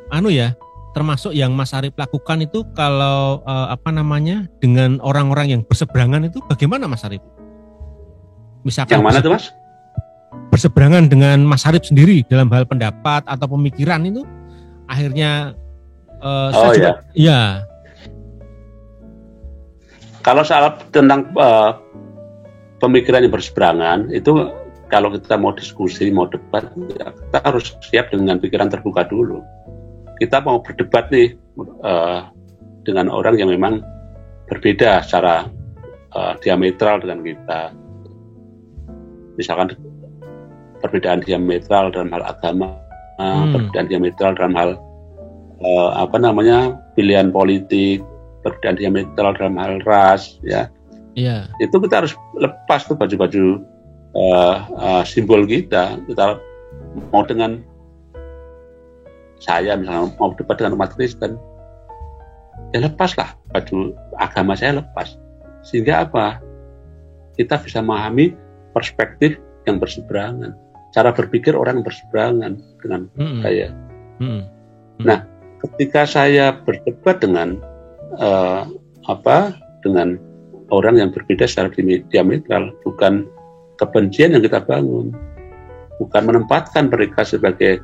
termasuk yang Mas Arif lakukan itu kalau dengan orang-orang yang berseberangan itu bagaimana Mas Arif? Misalkan yang mana tuh Mas? Berseberangan dengan Mas Arif sendiri dalam hal pendapat atau pemikiran itu akhirnya Kalau soal tentang pemikiran yang berseberangan itu, kalau kita mau diskusi, mau debat, kita harus siap dengan pikiran terbuka dulu. Kita mau berdebat nih dengan orang yang memang berbeda secara diametral dengan kita. Misalkan perbedaan diametral dalam hal agama, perbedaan diametral dalam hal pilihan politik, perbedaan diametral dalam hal ras, ya. Itu kita harus lepas tuh baju-baju simbol kita. Kita mau dengan saya misalnya mau debat dengan umat Kristen, ya lepaslah baju agama saya, lepas. Sehingga apa? Kita bisa memahami perspektif yang berseberangan, cara berpikir orang yang berseberangan dengan saya. Nah, ketika saya berdebat dengan dengan orang yang berbeda secara diametral, bukan kebencian yang kita bangun, bukan menempatkan mereka sebagai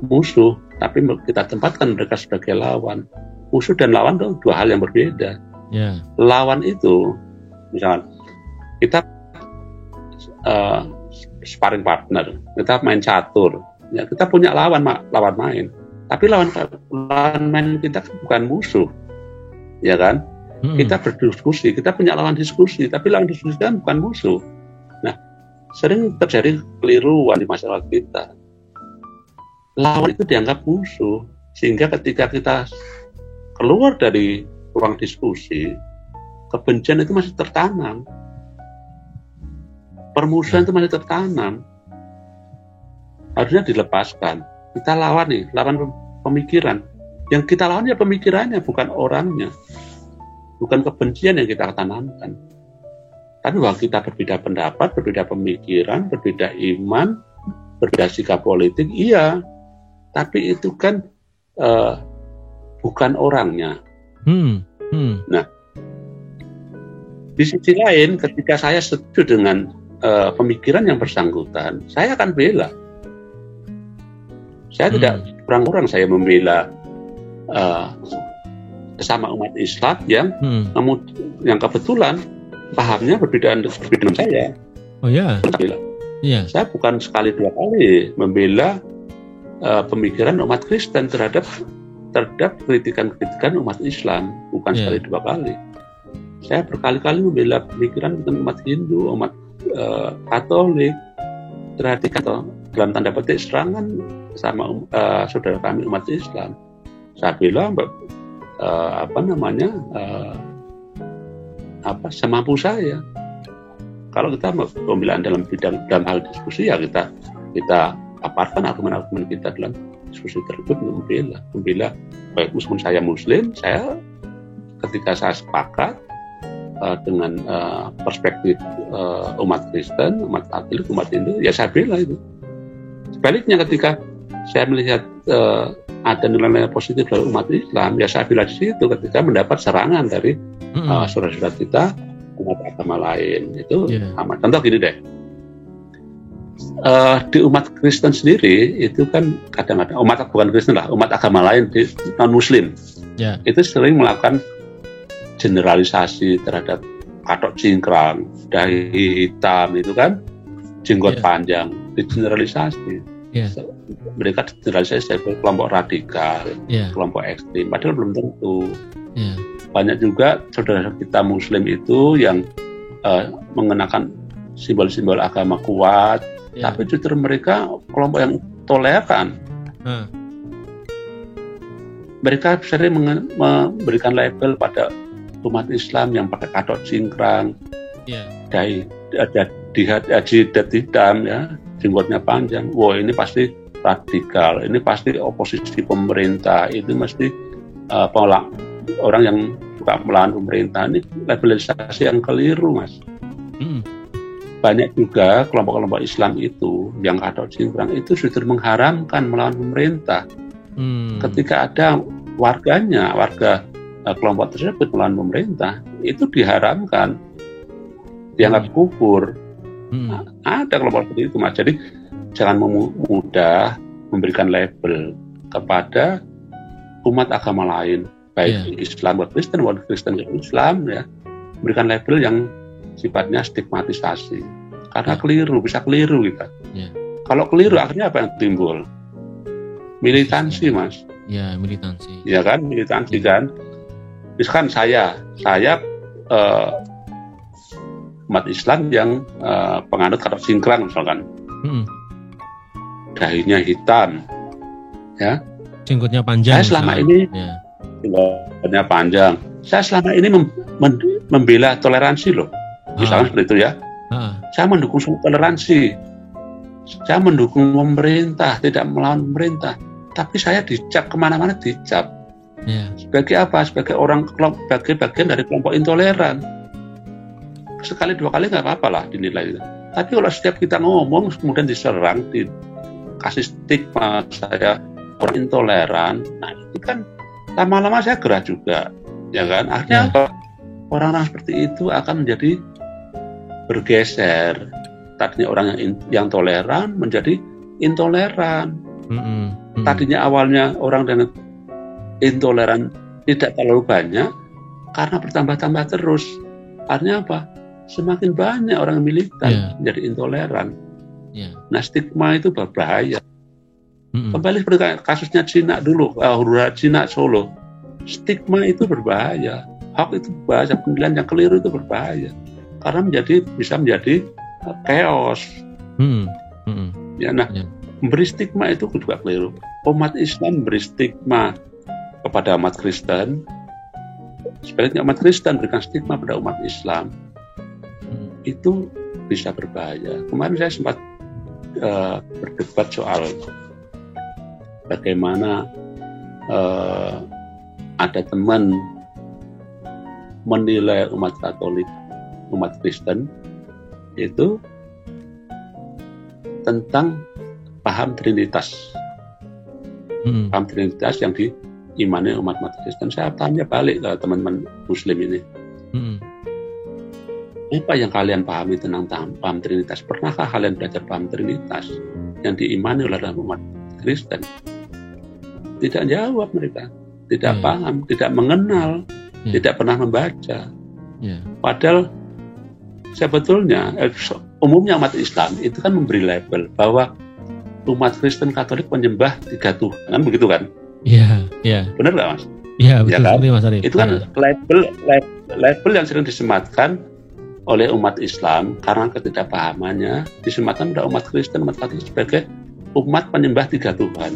musuh, tapi kita tempatkan mereka sebagai lawan. Musuh dan lawan itu dua hal yang berbeda. Lawan itu, misalnya kita sparring partner, kita main catur, ya kita punya lawan main. Tapi lawan main kita bukan musuh, ya kan? Kita berdiskusi, kita punya lawan diskusi, tapi lawan diskusi kan bukan musuh. Nah, sering terjadi keliruan di masyarakat kita. Lawan itu dianggap musuh, sehingga ketika kita keluar dari ruang diskusi, kebencian itu masih tertanam, permusuhan itu masih tertanam. Harusnya dilepaskan. Kita lawan pemikiran. Yang kita lawan ya pemikirannya, bukan orangnya, bukan kebencian yang kita tanamkan. Tapi bahwa kita berbeda pendapat, berbeda pemikiran, berbeda iman, berbeda sikap politik, iya. Tapi itu kan bukan orangnya. Nah, di sisi lain, ketika saya setuju dengan pemikiran yang bersangkutan, saya akan bela. Saya tidak kurang-kurang saya membela sesama umat Islam yang kebetulan pahamnya berbeda dengan saya. Saya bukan sekali dua kali membela pemikiran umat Kristen terhadap kritikan-kritikan umat Islam, bukan sekali dua kali. Saya berkali-kali membela pemikiran umat Hindu, umat Katolik terhadap, atau dalam tanda petik, serangan sama saudara kami umat Islam. Saya bilang semampu saya. Kalau kita pembelaan dalam hal diskusi, ya kita paparkan argumen-argumen kita dalam diskusi tersebut, membela baik meskipun saya Muslim, ketika saya sepakat dengan perspektif umat Kristen, umat Katolik, umat Hindu, ya saya bela itu. Sebaliknya, ketika saya melihat ada nilai-nilai positif dari umat Islam, ya saya bela di situ ketika mendapat serangan dari saudara-saudara kita umat agama lain. Itu sama. Contoh gini deh, Di umat Kristen sendiri itu kan kadang-kadang bukan Kristen lah, umat agama lain di non Muslim itu sering melakukan generalisasi terhadap katok cingkrang, dahi hitam itu kan, jenggot panjang, digeneralisasi. Mereka generalisasi sebagai kelompok radikal, kelompok ekstrim, padahal belum tentu. Banyak juga saudara kita Muslim itu yang mengenakan simbol-simbol agama kuat, tapi justru mereka kelompok yang toleran. Mereka sering memberikan label pada umat Islam yang pakai katok cingkrang, jidat hitam, ya, jenggotnya panjang. Wah, ini pasti radikal, ini pasti oposisi pemerintah, itu mesti orang yang suka melawan pemerintah. Ini labelisasi yang keliru, Mas. Banyak juga kelompok-kelompok Islam itu yang katok cingkrang itu justru mengharamkan melawan pemerintah. Ketika ada warga kelompok tersebut melawan pemerintah, itu diharamkan, dianggap kufur. Ada kelompok seperti itu, Mas. Jadi jangan mudah memberikan label kepada umat agama lain, baik Islam atau Kristen, Kristen ke Islam, ya, memberikan label yang sifatnya stigmatisasi, karena keliru, bisa keliru kita. Kalau keliru akhirnya apa yang timbul? Militansi, Mas. Militansi. Ya kan, militansi kan. Misalkan saya umat Islam yang penganut katok cingkrang misalkan, dahinya hitam, ya, jenggotnya panjang. Saya selama ini jenggotnya panjang. Saya selama ini membela toleransi loh. Misalkan seperti itu ya. Saya mendukung toleransi. Saya mendukung pemerintah, tidak melawan pemerintah. Tapi saya dicap kemana-mana dicap. Sebagai apa? Sebagai sebagai bagian dari kelompok intoleran. Sekali dua kali nggak apa-apa lah dinilai. Tapi kalau setiap kita ngomong kemudian diserang, dikasih stigma saya orang intoleran, nah itu kan lama-lama saya gerah juga, ya kan? Akhirnya orang-orang seperti itu akan menjadi bergeser. Tadinya orang yang toleran menjadi intoleran. Tadinya awalnya orang dengan intoleran tidak terlalu banyak, karena bertambah-tambah terus. Artinya apa? Semakin banyak orang militan menjadi intoleran. Nah, stigma itu berbahaya. Kembali seperti kasusnya Cina dulu, Cina Solo. Stigma itu berbahaya. Hoax itu berbahaya, penilaian yang keliru itu berbahaya. Karena bisa menjadi chaos. Memberi stigma itu juga keliru. Umat Islam memberi stigma kepada umat Kristen, sebaliknya umat Kristen berikan stigma pada umat Islam, itu bisa berbahaya. Kemarin saya sempat berdebat soal bagaimana ada teman menilai umat Katolik, umat Kristen itu tentang paham Trinitas, paham Trinitas yang diimani umat Kristen. Saya tanya balik ke teman-teman Muslim ini, apa yang kalian pahami tentang paham Trinitas? Pernahkah kalian belajar paham Trinitas yang diimani oleh umat Kristen? Tidak jawab mereka, tidak paham, tidak mengenal, tidak pernah membaca. Padahal sebetulnya umumnya umat Islam itu kan memberi label bahwa umat Kristen Katolik menyembah 3 Tuhan, kan begitu kan? Benar nggak, Mas? Iya, betul, ya kan? Mas Arif. Itu kan label yang sering disematkan oleh umat Islam karena ketidakpahamannya, disematkan pada umat Kristen, umat Katolik sebagai umat penyembah 3 Tuhan.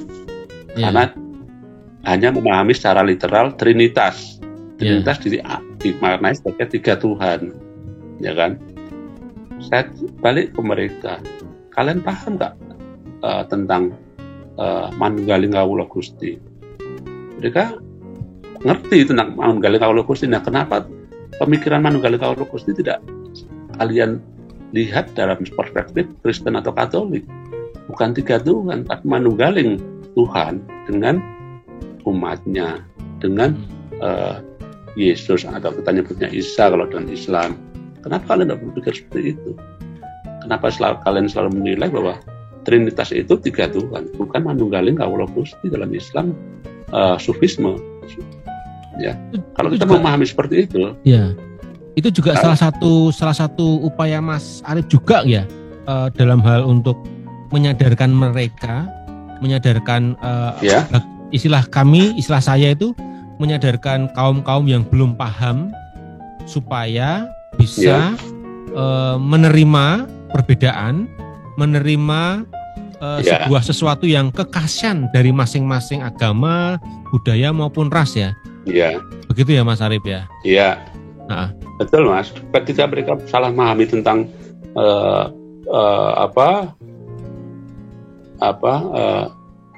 Karena hanya memahami secara literal Trinitas. Trinitas dimaknai sebagai 3 Tuhan, ya kan? Saya balik ke mereka, kalian paham nggak tentang Manunggaling Kawula Gusti? Mereka ngerti tentang Manunggaling Kawula Gusti. Nah, kenapa pemikiran Manunggaling Kawula Gusti tidak kalian lihat dalam perspektif Kristen atau Katolik? Bukan 3 Tuhan, tapi manunggaling Tuhan dengan umatnya, dengan Yesus, atau kita nyebutnya Isa kalau dengan Islam. Kenapa kalian tidak berpikir seperti itu? Kenapa kalian selalu menilai bahwa Trinitas itu 3 Tuhan, bukan manunggaling kawula Gusti dalam Islam, Sufisme. Ya, kalau kita memahami seperti itu. Ya, itu juga salah satu upaya Mas Arif juga ya, dalam hal untuk menyadarkan mereka, menyadarkan istilah saya itu menyadarkan kaum-kaum yang belum paham supaya bisa menerima perbedaan, menerima sebuah sesuatu yang kekasian dari masing-masing agama, budaya maupun ras ya. Iya. Begitu ya Mas Arif ya. Iya. Betul Mas. Ketika mereka salah memahami tentang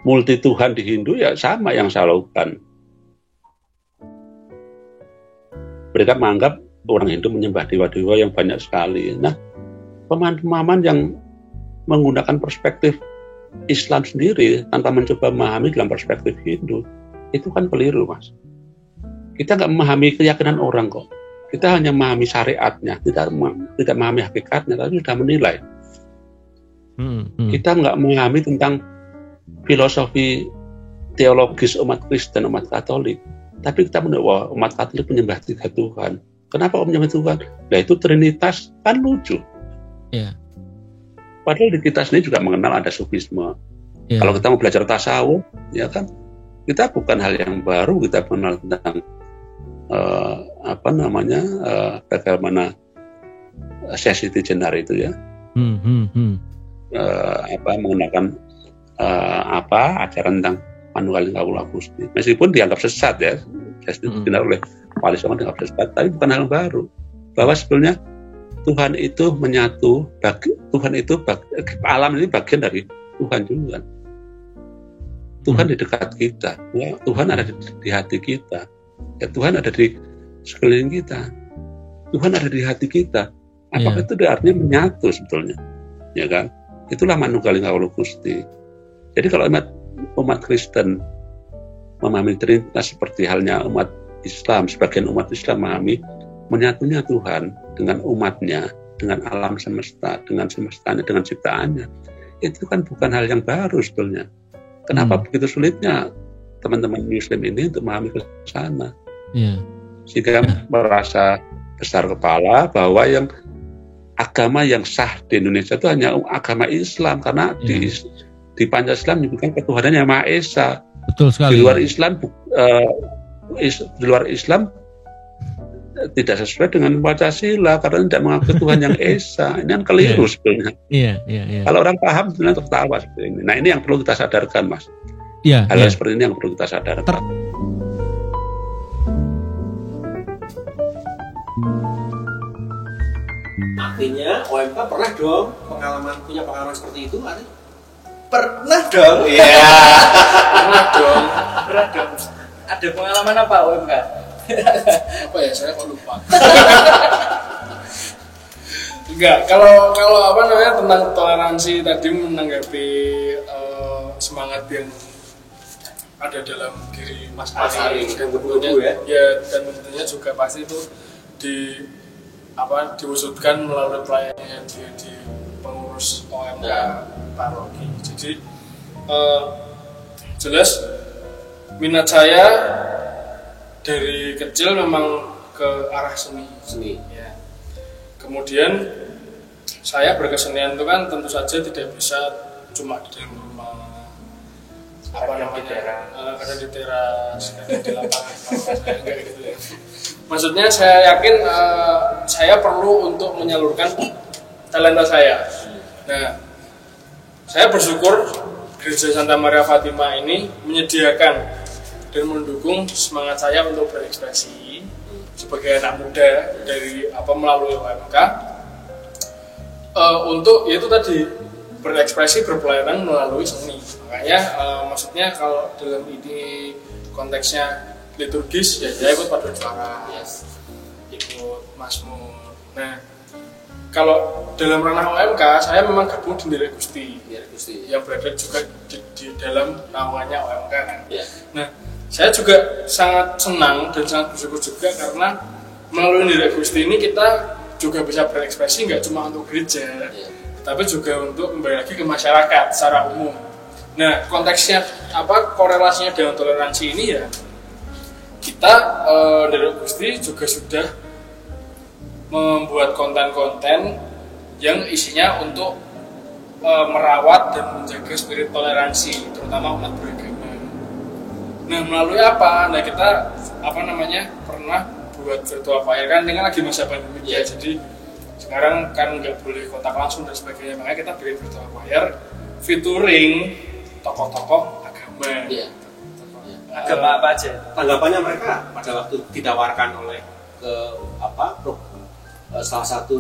multi Tuhan di Hindu, ya sama yang saya lakukan. Mereka menganggap orang Hindu menyembah dewa-dewa yang banyak sekali. Nah, pemahaman yang menggunakan perspektif Islam sendiri tanpa mencoba memahami dalam perspektif Hindu, itu kan keliru, Mas. Kita nggak memahami keyakinan orang kok. Kita hanya memahami syariatnya, tidak memahami hakikatnya, tapi sudah menilai. Kita nggak memahami tentang filosofi teologis umat Kristen, umat Katolik. Tapi kita menilai umat Katolik menyembah 3 Tuhan. Kenapa kok menyembah Tuhan? Nah itu Trinitas, kan lucu. Yeah. Padahal di kita sendiri juga mengenal ada sufisme. Yeah. Kalau kita mau belajar tasawuf, ya kan, kita bukan hal yang baru kita mengenal tentang bagaimana sesiti jenar itu ya. Menggunakan ajaran tentang manunggaling kawula Gusti. Meskipun dianggap sesat ya, dianggap oleh Wali Songo dianggap sesat, tapi bukan hal yang baru. Bahwa sebetulnya Tuhan itu menyatu, alam ini bagian dari Tuhan juga. Tuhan di dekat kita, ya, Tuhan ada di hati kita, ya, Tuhan ada di sekeliling kita, Tuhan ada di hati kita. Apakah itu artinya menyatu sebetulnya, ya kan? Itulah manunggaling kawula Gusti. Jadi kalau umat Kristen memahami Trinitas seperti halnya umat Islam, sebagian umat Islam memahami menyatunya Tuhan dengan umatnya, dengan alam semesta, dengan semestanya, dengan ciptaannya, itu kan bukan hal yang baru sebetulnya. Kenapa begitu sulitnya teman-teman Muslim ini untuk memahami ke sana? Sehingga merasa besar kepala bahwa yang agama yang sah di Indonesia itu hanya agama Islam, karena di Pancasila menyebutkan ketuhanan yang Maha Esa. Betul sekali. Di luar Islam tidak sesuai dengan Pancasila karena tidak mengakui Tuhan yang Esa. Ini kan keliru sebenarnya. Kalau orang paham sebenarnya tertawa seperti ini. Nah, ini yang perlu kita sadarkan, Mas. Hal seperti ini yang perlu kita sadarkan. Artinya OMK pernah dong punya pengalaman seperti itu, Ari? Pernah dong. Iya. Pernah dong. Ada pengalaman apa OMK? Apa ya, saya kok lupa. Enggak, kalau tentang toleransi tadi menanggapi semangat yang ada dalam diri Mas Ari dan tentunya dan tentunya juga pasti itu diwujudkan melalui pelayanannya di pengurus OMK paroki. Jadi jelas minat saya dari kecil memang ke arah seni. Ya. Kemudian saya berkesenian itu kan tentu saja tidak bisa cuma di dalam rumah, kadang di teras, kadang di lapangan, kayak gitu ya. Maksudnya saya yakin saya perlu untuk menyalurkan talenta saya. Nah, saya bersyukur Gereja Santa Maria Fatima ini menyediakan dan mendukung semangat saya untuk berekspresi sebagai anak muda dari melalui OMK untuk yaitu tadi berekspresi berpelayanan melalui seni. Makanya maksudnya kalau dalam ini konteksnya liturgis ya saya ikut paduan suara, ikut Mazmur. Nah, kalau dalam ranah OMK saya memang gabung di Nderek Gusti yang berada juga di dalam naungannya OMK kan. Nah, saya juga sangat senang dan sangat bersyukur juga karena melalui Nderek Gusti ini kita juga bisa berekspresi nggak cuma untuk gereja, tapi juga untuk kembali lagi ke masyarakat secara umum. Nah, konteksnya apa, korelasinya dengan toleransi ini ya, kita dari Gusti juga sudah membuat konten-konten yang isinya untuk merawat dan menjaga spirit toleransi, terutama umat beragama. Nah, melalui apa? Nah, kita pernah buat virtual choir, kan ini kan lagi masa pandemi ya, jadi sekarang kan nggak boleh kontak langsung dan sebagainya, makanya kita bikin virtual choir featuring tokoh-tokoh agama. Iya. Agama apa aja? Tanggapannya mereka pada waktu ditawarkan oleh salah satu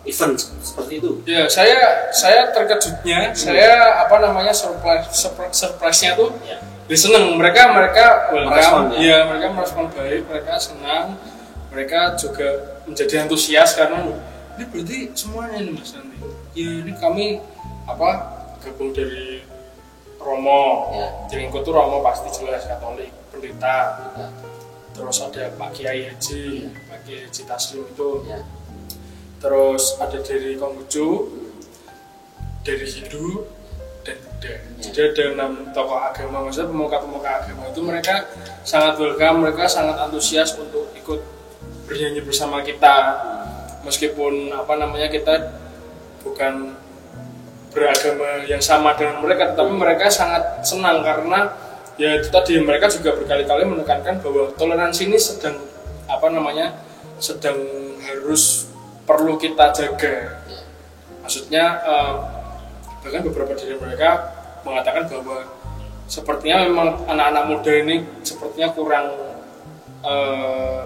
event seperti itu. Ya, saya terkejutnya, saya surprise-nya tuh Ya. dia seneng, mereka Merespon, welcome, ya mereka merespon baik, mereka senang, mereka juga menjadi antusias karena ini berarti semuanya ini Mas nanti. Ya ini kami gabung dari Romo, Ya. yang ikut tuh Romo pasti jelas Katolik, pendeta, terus ada Pak Kiai Haji, Pak Kiai Haji Taslim itu, Ya. terus ada dari Konghucu, dari Hindu dan Buddha. Jadi ada 6 tokoh agama, maksudnya pemuka-pemuka agama itu mereka sangat welcome, mereka sangat antusias untuk ikut bernyanyi bersama kita, meskipun kita bukan beragama yang sama dengan mereka, tetapi mereka sangat senang karena ya itu tadi, mereka juga berkali-kali menekankan bahwa toleransi ini sedang harus perlu kita jaga. Maksudnya bahkan beberapa dari mereka mengatakan bahwa sepertinya memang anak-anak muda ini sepertinya kurang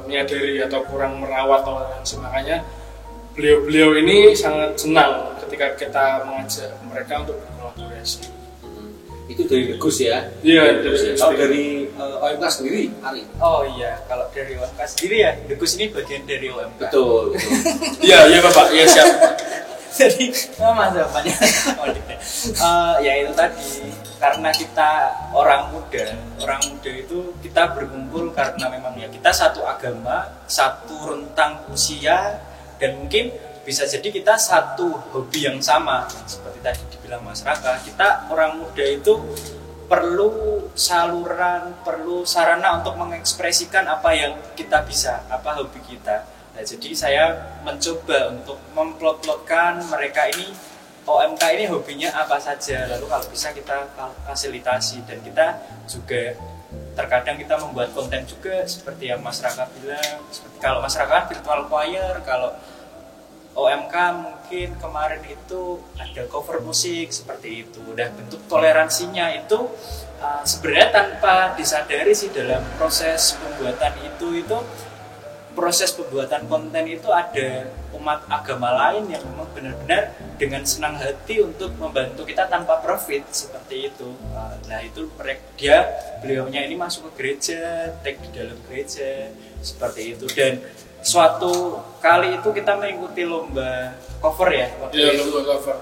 menyadari atau kurang merawat toleransi, makanya beliau ini sangat senang ketika kita mengajak mereka untuk berkolaborasi. Itu dari Gus ya? Iya, Kalau dari OMK sendiri, Ari? Oh iya, kalau dari OMK sendiri ya, Degus ini bagian dari OMK. Betul. Iya Bapak, iya siap. Jadi mas jawabannya ya itu tadi, karena kita orang muda itu kita berkumpul karena memang ya kita satu agama, satu rentang usia, dan mungkin bisa jadi kita satu hobi yang sama. Seperti tadi dibilang Mas Raka, kita orang muda itu perlu saluran, perlu sarana untuk mengekspresikan apa yang kita bisa, apa hobi kita. Nah, jadi saya mencoba untuk memplot-plotkan mereka ini, OMK ini hobinya apa saja, lalu kalau bisa kita fasilitasi, dan kita juga terkadang kita membuat konten juga seperti yang Mas Raka bilang. Seperti kalau Mas Raka virtual choir, kalau OMK mungkin kemarin itu ada cover musik seperti itu. Udah bentuk toleransinya itu sebenarnya tanpa disadari sih dalam proses pembuatan itu proses pembuatan konten itu ada umat agama lain yang memang benar-benar dengan senang hati untuk membantu kita tanpa profit seperti itu. Nah itu beliaunya ini masuk ke gereja, tag di dalam gereja seperti itu, dan suatu kali itu kita mengikuti lomba cover ya,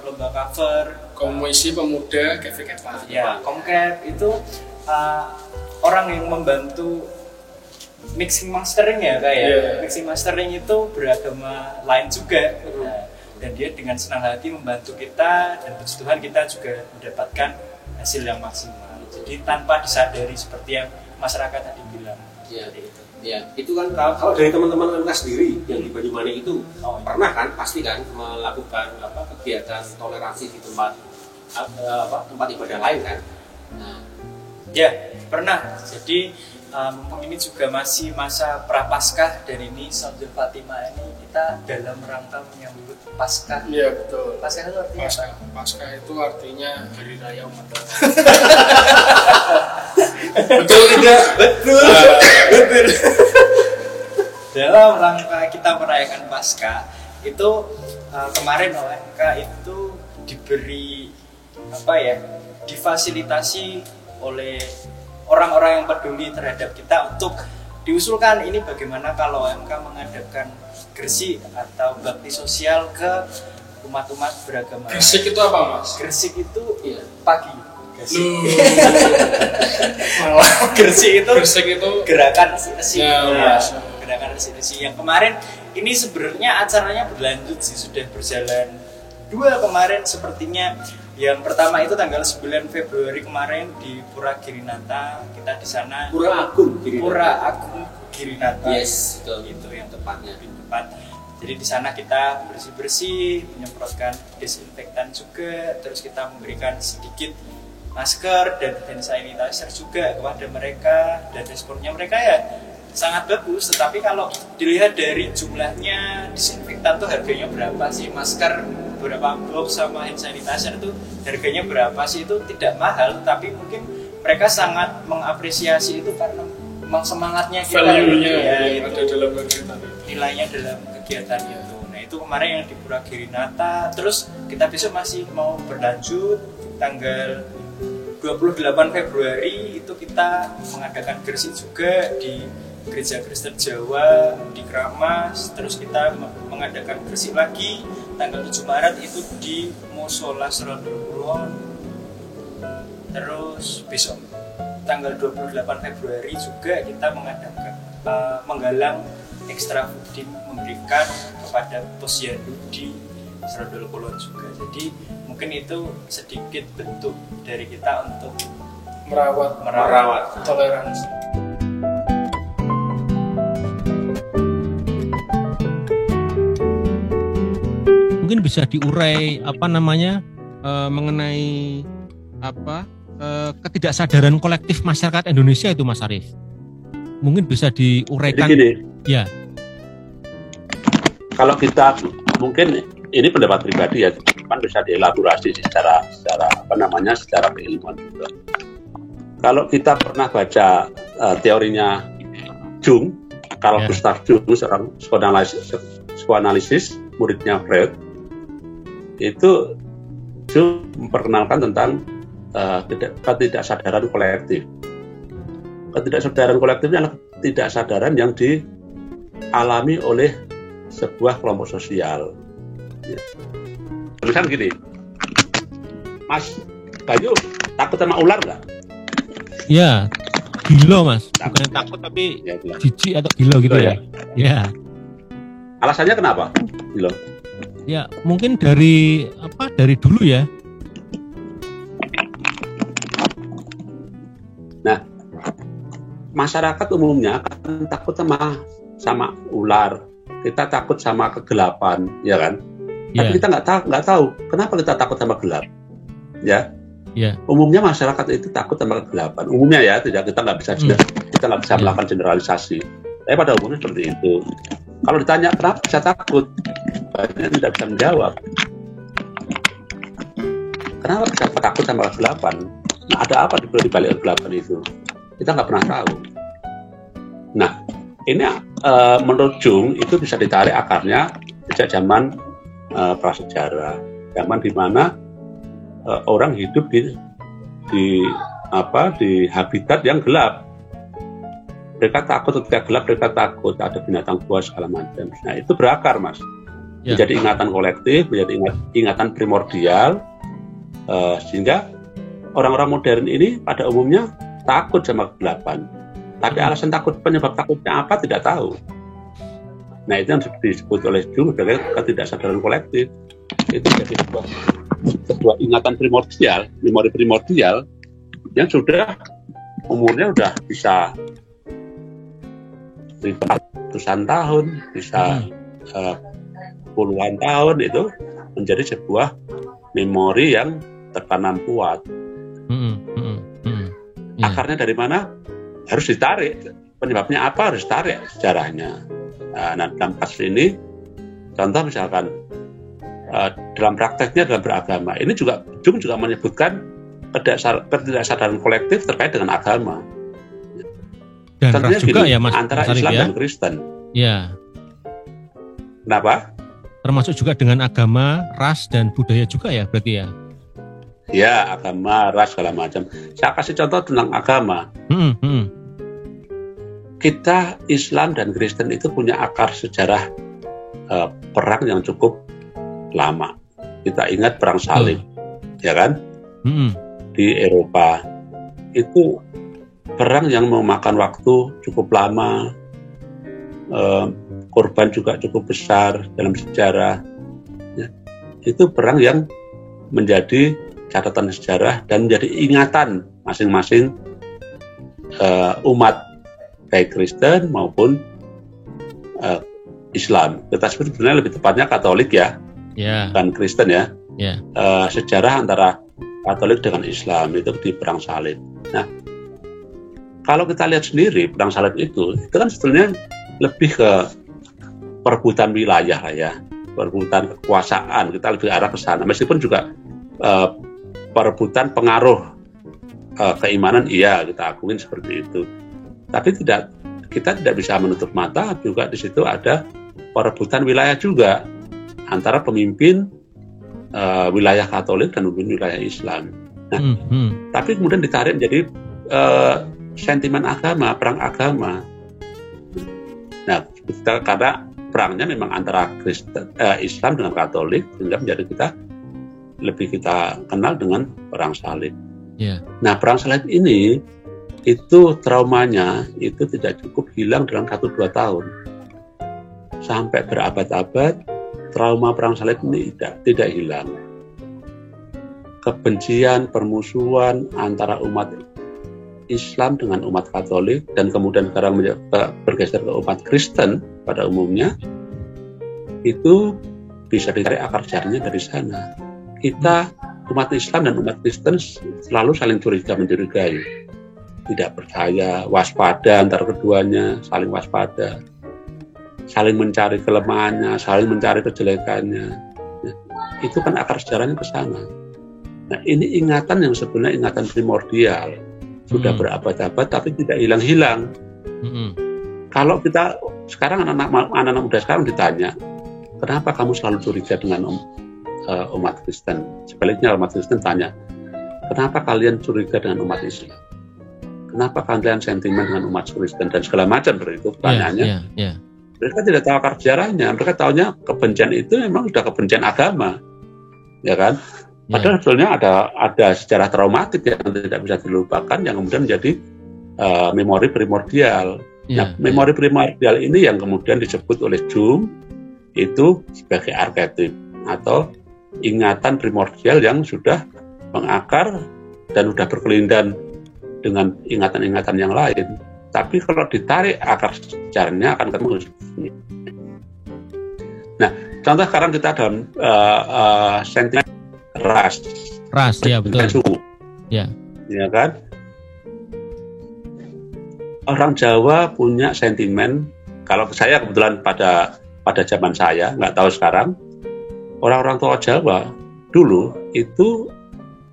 lomba cover Komisi Pemuda KVK. Ya, Komkep itu orang yang membantu mixing mastering ya mixing mastering itu beragama lain juga. Dan dia dengan senang hati membantu kita, dan puji Tuhan kita juga mendapatkan hasil yang maksimal. Jadi tanpa disadari seperti yang masyarakat tadi bilang. Ya, itu kan kalau dari teman-teman OMK sendiri yang di Banyumanik itu pernah kan pasti kan melakukan kegiatan toleransi di tempat ibadah lain kan? Nah, ya pernah. Jadi mumpung ini juga masih masa prapaskah, dan ini Sonjo Fatima ini kita dalam rangka menyambut Paskah. Iya betul. Paskah itu artinya Paskah itu artinya hari raya umat betul tidak? Betul. Dalam rangka kita merayakan Paskah itu kemarin OMK itu diberi difasilitasi oleh orang-orang yang peduli terhadap kita untuk diusulkan ini bagaimana kalau OMK mengadakan Gresik atau bakti sosial ke umat-umat beragama. Gresik itu apa Mas? Gresik itu pagi. Gresik itu gerakan resi. Gerakan resi yang kemarin ini sebenarnya acaranya berlanjut sih, sudah berjalan kedua kemarin sepertinya. Yang pertama itu tanggal 9 Februari kemarin di Pura Girinata, kita di sana. Pura Agung Girinata. Pura Agung Girinata. Yes, itu yang tepatnya. Tepat. Jadi di sana kita bersih-bersih, menyemprotkan desinfektan juga, terus kita memberikan sedikit masker dan hand sanitizer juga kepada mereka, dan responnya mereka ya sangat bagus. Tetapi kalau dilihat dari jumlahnya, disinfektan tuh harganya berapa sih, masker beberapa box sama hand sanitizer itu harganya berapa sih, itu tidak mahal, tapi mungkin mereka sangat mengapresiasi itu karena memang semangatnya kita, value-nya ya, yang ada dalam kegiatan itu. Nilainya dalam kegiatan itu. Nah itu kemarin yang di Pura Girinata. Terus kita besok masih mau berlanjut tanggal 28 Februari itu kita mengadakan gresik juga di Gereja Kristen Jawa di Kramas. Terus kita mengadakan gresik lagi tanggal 7 Maret itu di Musola Serondol Kulon. Terus besok tanggal 28 Februari juga kita mengadakan menggalang ekstra fooding, memberikan kepada posyandu di Serondol Kulon juga. Jadi mungkin itu sedikit bentuk dari kita untuk merawat toleransi. Mungkin bisa diurai mengenai ketidaksadaran kolektif masyarakat Indonesia itu, Mas Arief. Mungkin bisa diuraikan. Jadi gini, ya. Kalau kita mungkin ini pendapat pribadi ya, kan bisa dielaborasi secara keilmuan juga. Kalau kita pernah baca teorinya Jung, Carl Gustav Jung, seorang psikoanalisis, muridnya Freud, itu Jung memperkenalkan tentang ketidaksadaran kolektif. Ketidaksadaran kolektif adalah ketidaksadaran yang dialami oleh sebuah kelompok sosial. Ya. Misalnya gini, Mas Bayu takut sama ular nggak? Ya, gila Mas. Bukan takut tapi ya, jijik atau gila gitu ya. Ya. Alasannya kenapa? Gila. Ya, mungkin dari dulu ya. Nah, masyarakat umumnya kan takut sama ular. Kita takut sama kegelapan, ya kan? Yeah. Tapi kita nggak tahu kenapa kita takut sama gelap, ya? Yeah. Umumnya masyarakat itu takut sama kegelapan. Umumnya ya, kita nggak bisa melakukan generalisasi. Tapi pada umumnya seperti itu. Kalau ditanya kenapa bisa takut, banyak tidak bisa menjawab. Kenapa bisa takut sama kegelapan? Nah, ada apa di balik kegelapan itu? Kita nggak pernah tahu. Nah, ini menurut Jung itu bisa ditarik akarnya sejak zaman prasejarah, zaman di mana orang hidup di habitat yang gelap. Mereka takut ketika gelap, mereka takut ada binatang buas segala macam. Nah, itu berakar, Mas. Ya. Menjadi ingatan kolektif, menjadi ingatan primordial, sehingga orang-orang modern ini pada umumnya takut sama kegelapan. Tapi alasan penyebab takutnya apa tidak tahu. Nah, itu yang disebut oleh Jung sebagai ketidaksadaran kolektif. Itu jadi sebuah ingatan primordial, memori primordial yang sudah umurnya sudah bisa ratusan tahun, bisa puluhan tahun, itu menjadi sebuah memori yang tertanam kuat. Akarnya dari mana? Harus ditarik. Penyebabnya apa? Harus ditarik sejarahnya. Nah, dalam kasus ini, contoh misalkan dalam prakteknya dalam beragama, ini juga Jung juga menyebutkan ketidaksadaran kolektif terkait dengan agama. Dan ras juga ya Mas, antara Mas Islam ya? dan Kristen. Ya. Kenapa? Termasuk juga dengan agama, ras dan budaya juga ya berarti ya? Ya, agama, ras segala macam. Saya kasih contoh tentang agama. Kita Islam dan Kristen itu punya akar sejarah perang yang cukup lama. Kita ingat perang salib, ya kan? Di Eropa itu perang yang memakan waktu cukup lama, korban juga cukup besar dalam sejarah. Ya. itu perang yang menjadi catatan sejarah dan menjadi ingatan masing-masing umat baik Kristen maupun Islam. Kita sebut sebenarnya lebih tepatnya Katolik ya, bukan Kristen ya. Sejarah antara Katolik dengan Islam itu di perang salib. Nah, kalau kita lihat sendiri perang salib itu kan sebetulnya lebih ke perebutan wilayah lah ya, perebutan kekuasaan, kita lebih arah ke sana. Meskipun juga perebutan pengaruh keimanan, iya kita akuin seperti itu. Tapi kita tidak bisa menutup mata juga di situ ada perebutan wilayah juga antara pemimpin wilayah Katolik dan pemimpin wilayah Islam. Nah, tapi kemudian ditarik menjadi sentimen agama, perang agama. Nah, karena perangnya memang antara Islam dengan Katolik, sehingga menjadi kita kenal dengan perang salib. Nah, perang salib ini itu traumanya itu tidak cukup hilang dalam 1-2 tahun. Sampai berabad-abad trauma perang salib ini tidak hilang. Kebencian, permusuhan antara umat Islam dengan umat Katolik dan kemudian sekarang bergeser ke umat Kristen pada umumnya, itu bisa ditarik akar jarnya dari sana. Kita umat Islam dan umat Kristen selalu saling mencurigai, tidak percaya, waspada antara keduanya, saling waspada, saling mencari kelemahannya, saling mencari kejelekannya. Nah, itu kan akar sejarahnya ke sana. Nah, ini ingatan yang sebenarnya ingatan primordial. Sudah berabad-abad tapi tidak hilang-hilang. Kalau kita sekarang anak-anak muda sekarang ditanya, kenapa kamu selalu curiga dengan umat Kristen? Sebaliknya umat Kristen tanya, kenapa kalian curiga dengan umat Islam? Kenapa kalian sentimen dengan umat Kristen dan segala macam seperti itu pertanyaannya. Mereka tidak tahu akar sejarahnya. Mereka tahunya kebencian itu memang sudah kebencian agama, ya kan? Padahal sebetulnya ada sejarah traumatik yang tidak bisa dilupakan yang kemudian menjadi memori primordial. Memori primordial ini yang kemudian disebut oleh Jung itu sebagai arketip atau ingatan primordial yang sudah mengakar dan sudah berkelindan dengan ingatan-ingatan yang lain. Tapi kalau ditarik akar sejarahnya akan ketemu. Nah, contoh sekarang kita dalam sentimen ras ya betul, suku ya kan. Orang Jawa punya sentimen, kalau saya kebetulan pada zaman saya, nggak tahu sekarang, orang-orang tua Jawa dulu itu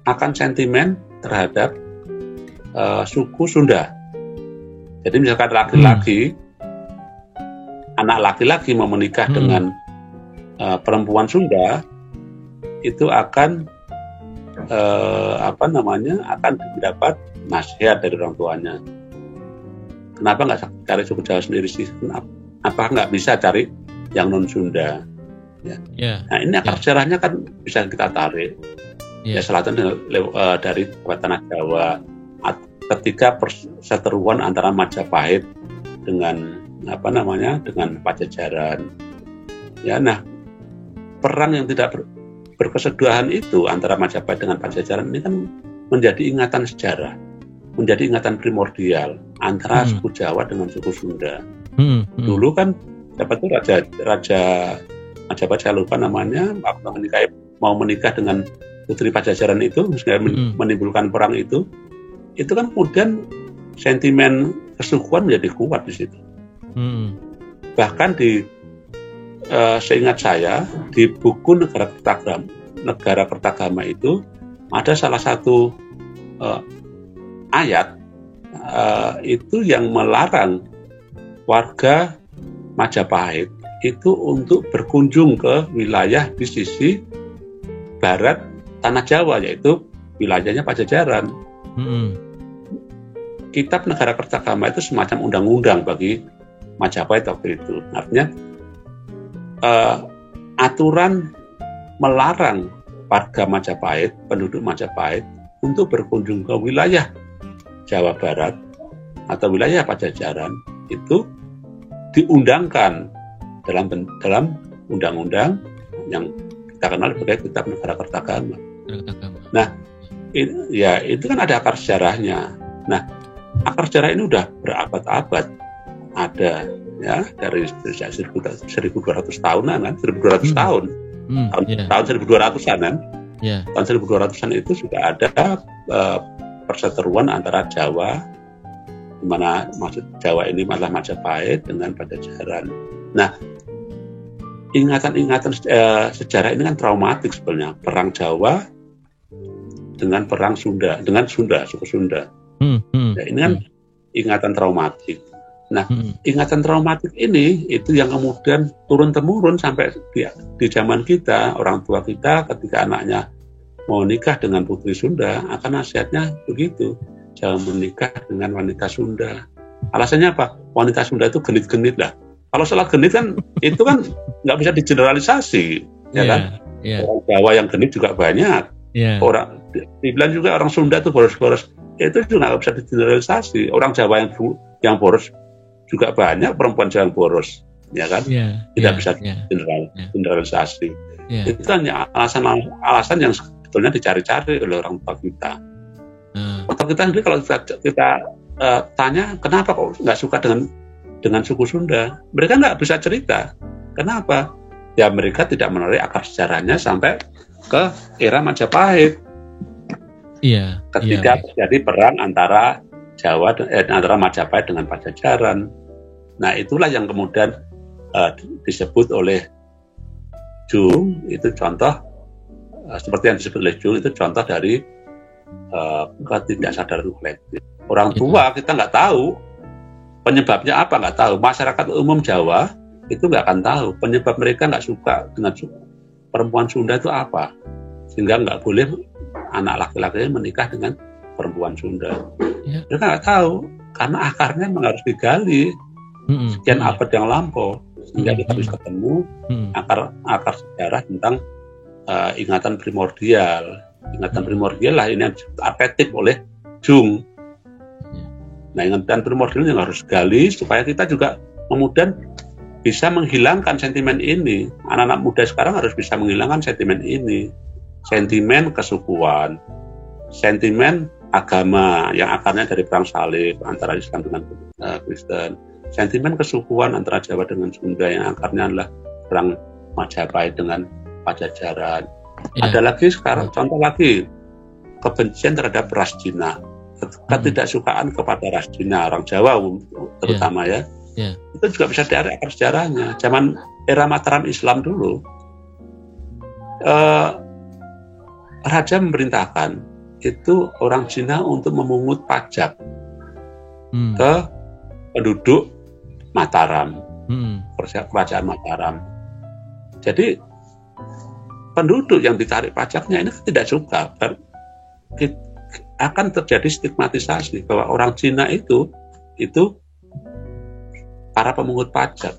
akan sentimen terhadap suku Sunda. Jadi misalkan anak laki-laki mau menikah dengan perempuan Sunda, itu akan akan mendapat nasihat dari orang tuanya. Kenapa nggak cari suku Jawa sendiri sih? Apa nggak bisa cari yang non Sunda? Nah, ini akar sejarahnya kan bisa kita tarik. Selatan dari tanah Jawa. Ketika perseteruan antara Majapahit dengan dengan Pajajaran. Ya, nah perang yang tidak berkesudahan itu antara Majapahit dengan Pajajaran ini kan menjadi ingatan sejarah, menjadi ingatan primordial antara suku Jawa dengan suku Sunda. Dulu kan itu Raja Majapahit, saya lupa namanya, waktu mau menikah dengan putri Pajajaran itu, menimbulkan perang itu kan kemudian sentimen kesukuan menjadi kuat di situ. Bahkan seingat saya di buku Negara Kertagama itu ada salah satu ayat itu yang melarang warga Majapahit itu untuk berkunjung ke wilayah di sisi barat tanah Jawa, yaitu wilayahnya Pajajaran. Kitab Negara Kertagama itu semacam undang-undang bagi Majapahit waktu itu. Artinya aturan melarang warga Majapahit, penduduk Majapahit untuk berkunjung ke wilayah Jawa Barat atau wilayah Pajajaran itu diundangkan dalam undang-undang yang kita kenal sebagai kitab negara kertagama. Agama. Nah, itu kan ada akar sejarahnya. Nah, akar sejarah ini udah berabad-abad ada, ya, dari 1200 tahunan kan, 1200 tahun. Tahun 1200-an kan. Tahun 1200-an itu sudah ada perseteruan antara Jawa, di mana maksud Jawa ini malah Majapahit dengan Pajajaran. Nah, ingatan-ingatan sejarah ini kan traumatik sebenarnya. Perang Jawa dengan perang Sunda, dengan suku Sunda. Nah, ini kan ingatan traumatik. Nah, ingatan traumatik ini itu yang kemudian turun-temurun sampai di zaman kita, orang tua kita ketika anaknya mau nikah dengan putri Sunda, akan nasihatnya begitu, jangan menikah dengan wanita Sunda. Alasannya apa? Wanita Sunda itu genit-genit lah. Kalau salah genit kan itu kan nggak bisa digeneralisasi, ya kan? Orang Jawa yang genit juga banyak. Orang dibilang juga orang Sunda itu boros-boros, itu juga nggak bisa digeneralisasi. Orang Jawa yang boros juga banyak, perempuan yang boros, ya kan? Tidak bisa generalisasi. Itu hanya alasan yang sebetulnya dicari-cari oleh orang tua kita. Orang kita sendiri kalau kita tanya kenapa kok nggak suka dengan suku Sunda, mereka nggak bisa cerita. Kenapa? Ya mereka tidak menarik akar sejarahnya sampai ke era Majapahit. Ketika terjadi perang antara Jawa antara Majapahit dengan Pajajaran. Nah, itulah yang kemudian disebut oleh Jung, itu contoh seperti yang disebut oleh Jung, itu contoh dari ketidaksadaran kolektif. Orang tua kita nggak tahu penyebabnya apa, nggak tahu. Masyarakat umum Jawa itu nggak akan tahu penyebab mereka nggak suka dengan perempuan Sunda itu apa, sehingga nggak boleh anak laki-lakinya menikah dengan perempuan Sunda. Mereka nggak tahu karena akarnya memang harus digali sekian abad yang lampau, sehingga kita harus ketemu akar sejarah tentang ingatan primordial. Ingatan primordial lah ini yang arketyp oleh Jung. Nah, ingatan primordial yang harus gali supaya kita juga kemudian bisa menghilangkan sentimen ini. Anak-anak muda sekarang harus bisa menghilangkan sentimen ini, sentimen kesukuan, sentimen agama yang akarnya dari perang salib antara Islam dengan Kristen, sentimen kesukuan antara Jawa dengan Sunda yang akarnya adalah perang Majapahit dengan Pajajaran. Ada lagi sekarang contoh lagi, kebencian terhadap ras Cina, ketidaksukaan kepada ras Cina, orang Jawa terutama ya. Itu juga bisa dari akar sejarahnya. Zaman era Mataram Islam dulu, raja memerintahkan itu orang Cina untuk memungut pajak ke penduduk Mataram, kerajaan Mataram. Jadi penduduk yang ditarik pajaknya ini tidak suka, akan terjadi stigmatisasi bahwa orang Cina itu para pemungut pajak.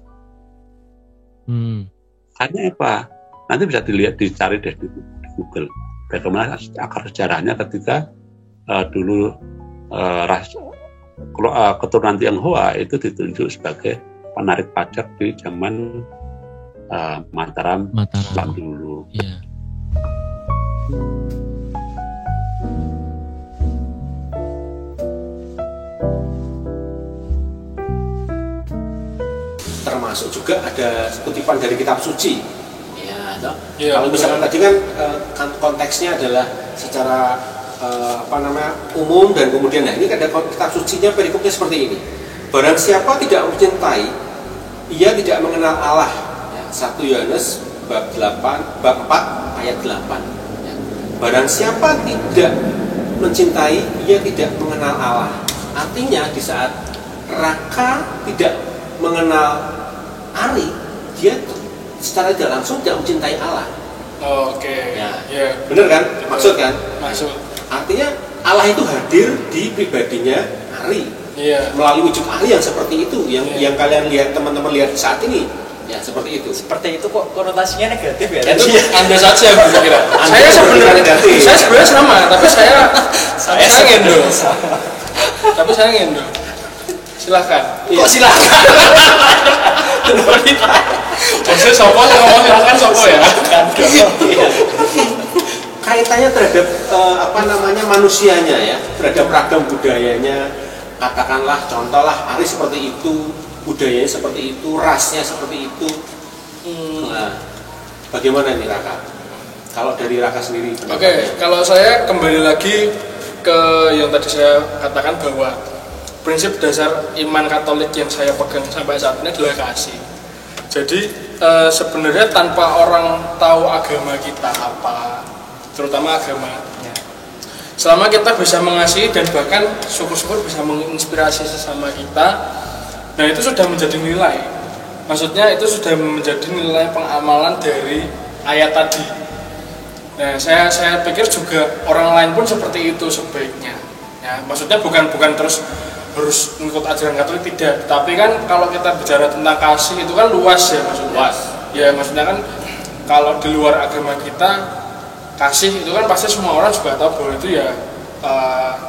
Karena apa? Nanti bisa dicari deh di Google. Bagaimana akar sejarahnya ketika dulu keturunan Tionghoa itu ditunjuk sebagai penarik pajak di zaman Mataram Islam dulu. Termasuk juga ada kutipan dari kitab suci. Kalau misalkan tadi kan konteksnya adalah secara umum dan kemudian ini ada kitab sucinya perikopnya seperti ini. Barang siapa tidak mencintai, ia tidak mengenal Allah. 1 Yohanes bab 4 ayat 8. Barang siapa tidak mencintai, ia tidak mengenal Allah. Artinya di saat Raka tidak mengenal Ari, dia secara tidak langsung tidak mencintai Allah. Benar kan? Maksud kan? Maksud. Artinya Allah itu hadir di pribadinya Ari. Melalui wujud Ari yang seperti itu, yang kalian lihat, teman-teman lihat saat ini. Ya, seperti itu. Seperti itu kok konotasinya negatif ya? Itu Anda saja bisa kira. Saya sebenarnya sama, tapi saya ngendo. Tapi saya ngendo. Silahkan. Kok silahkan? Maksudnya sopo yang ngomong silakan sopo ya. Kaitannya terhadap manusianya ya, terhadap ragam budayanya. Katakanlah contohlah Ari seperti itu, budayanya seperti itu, rasnya seperti itu. Nah, bagaimana nih Raka? Kalau dari Raka sendiri? Oke, kalau saya kembali lagi ke yang tadi saya katakan bahwa prinsip dasar iman Katolik yang saya pegang sampai saat ini adalah kasih. Jadi sebenarnya tanpa orang tahu agama kita apa, terutama agama, selama kita bisa mengasihi dan bahkan syukur-syukur bisa menginspirasi sesama kita, nah itu sudah menjadi nilai. Maksudnya itu sudah menjadi nilai pengamalan dari ayat tadi. Nah, saya pikir juga orang lain pun seperti itu sebaiknya. Ya, maksudnya bukan terus harus mengikut ajaran Katolik, tidak. Tapi kan kalau kita bicara tentang kasih itu kan luas ya maksudnya. Luas. Ya maksudnya kan kalau di luar agama kita kasih itu kan pasti semua orang juga tahu bahwa itu ya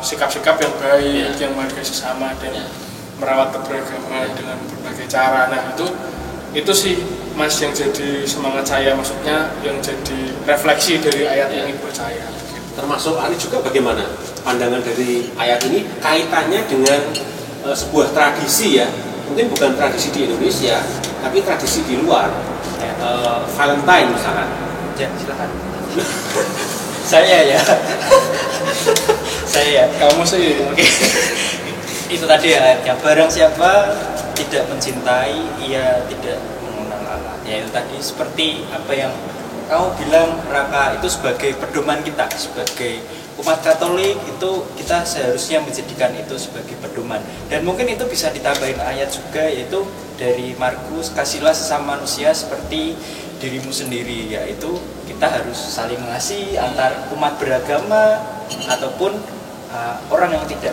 sikap-sikap yang baik, yang menghargai sesama dan merawat keberagaman dengan berbagai cara. Nah itu sih Mas yang jadi semangat saya, maksudnya yang jadi refleksi dari ayat ini buat saya. Termasuk Ari juga bagaimana pandangan dari ayat ini kaitannya dengan sebuah tradisi ya, mungkin bukan tradisi di Indonesia tapi tradisi di luar, Valentine misalkan. Ya silakan. Saya ya. Kamu sih. Oke. Itu tadi ya, barang siapa tidak mencintai, ia tidak mengenal Allah. Ya itu tadi seperti apa yang kamu bilang Raka, itu sebagai pedoman kita sebagai umat Katolik, itu kita seharusnya menjadikan itu sebagai pedoman. Dan mungkin itu bisa ditambahin ayat juga, yaitu dari Markus, kasihlah sesama manusia seperti dirimu sendiri, yaitu kita harus saling mengasihi antar umat beragama ataupun orang yang tidak.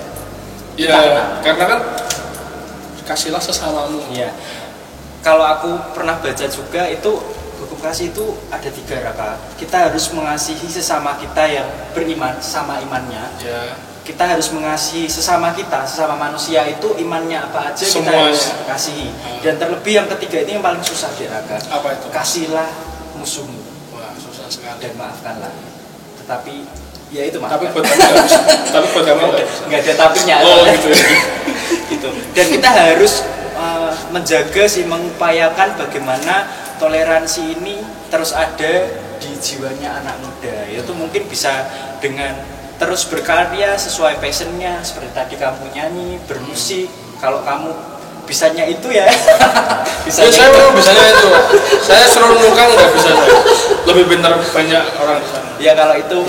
Ya, karena kan kasihlah sesamamu. Ya, kalau aku pernah baca juga itu hukum kasih itu ada 3 Raka. Kita harus mengasihi sesama kita yang beriman, sama imannya. Ya. Kita harus mengasihi sesama kita, sesama manusia itu imannya apa aja kita harus kasihi. Dan terlebih yang ketiga ini yang paling susah di Raka. Apa itu? Kasihlah musuhmu. Wah, susah sekali. Dan maafkanlah. Tetapi ya itu maaf. Tapi buat kamu nggak bisa. Tapi buat kamu nggak ada tapinya. Oh gitu. Gitu. Dan kita harus menjaga sih, mengupayakan bagaimana toleransi ini terus ada di jiwanya anak muda. Itu mungkin bisa dengan terus berkarya sesuai passionnya, seperti tadi kamu nyanyi, bermusik. Kalau kamu bisanya itu ya, saya memang bisanya itu. Saya seru nukang nggak bisa. Lebih pintar banyak orang di sana. Ya kalau itu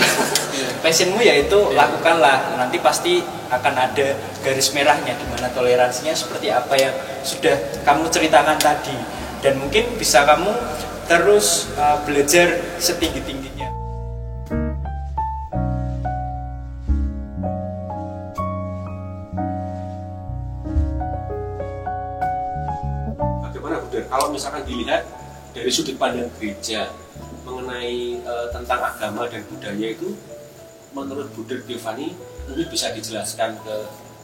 passionmu ya itu lakukanlah. Nanti pasti akan ada garis merahnya di mana toleransinya seperti apa yang sudah kamu ceritakan tadi. Dan mungkin bisa kamu terus belajar setinggi-tingginya. Bagaimana Bunda, kalau misalkan dilihat dari sudut pandang gereja mengenai tentang agama dan budaya itu, menurut Bunda Giovanni mungkin bisa dijelaskan ke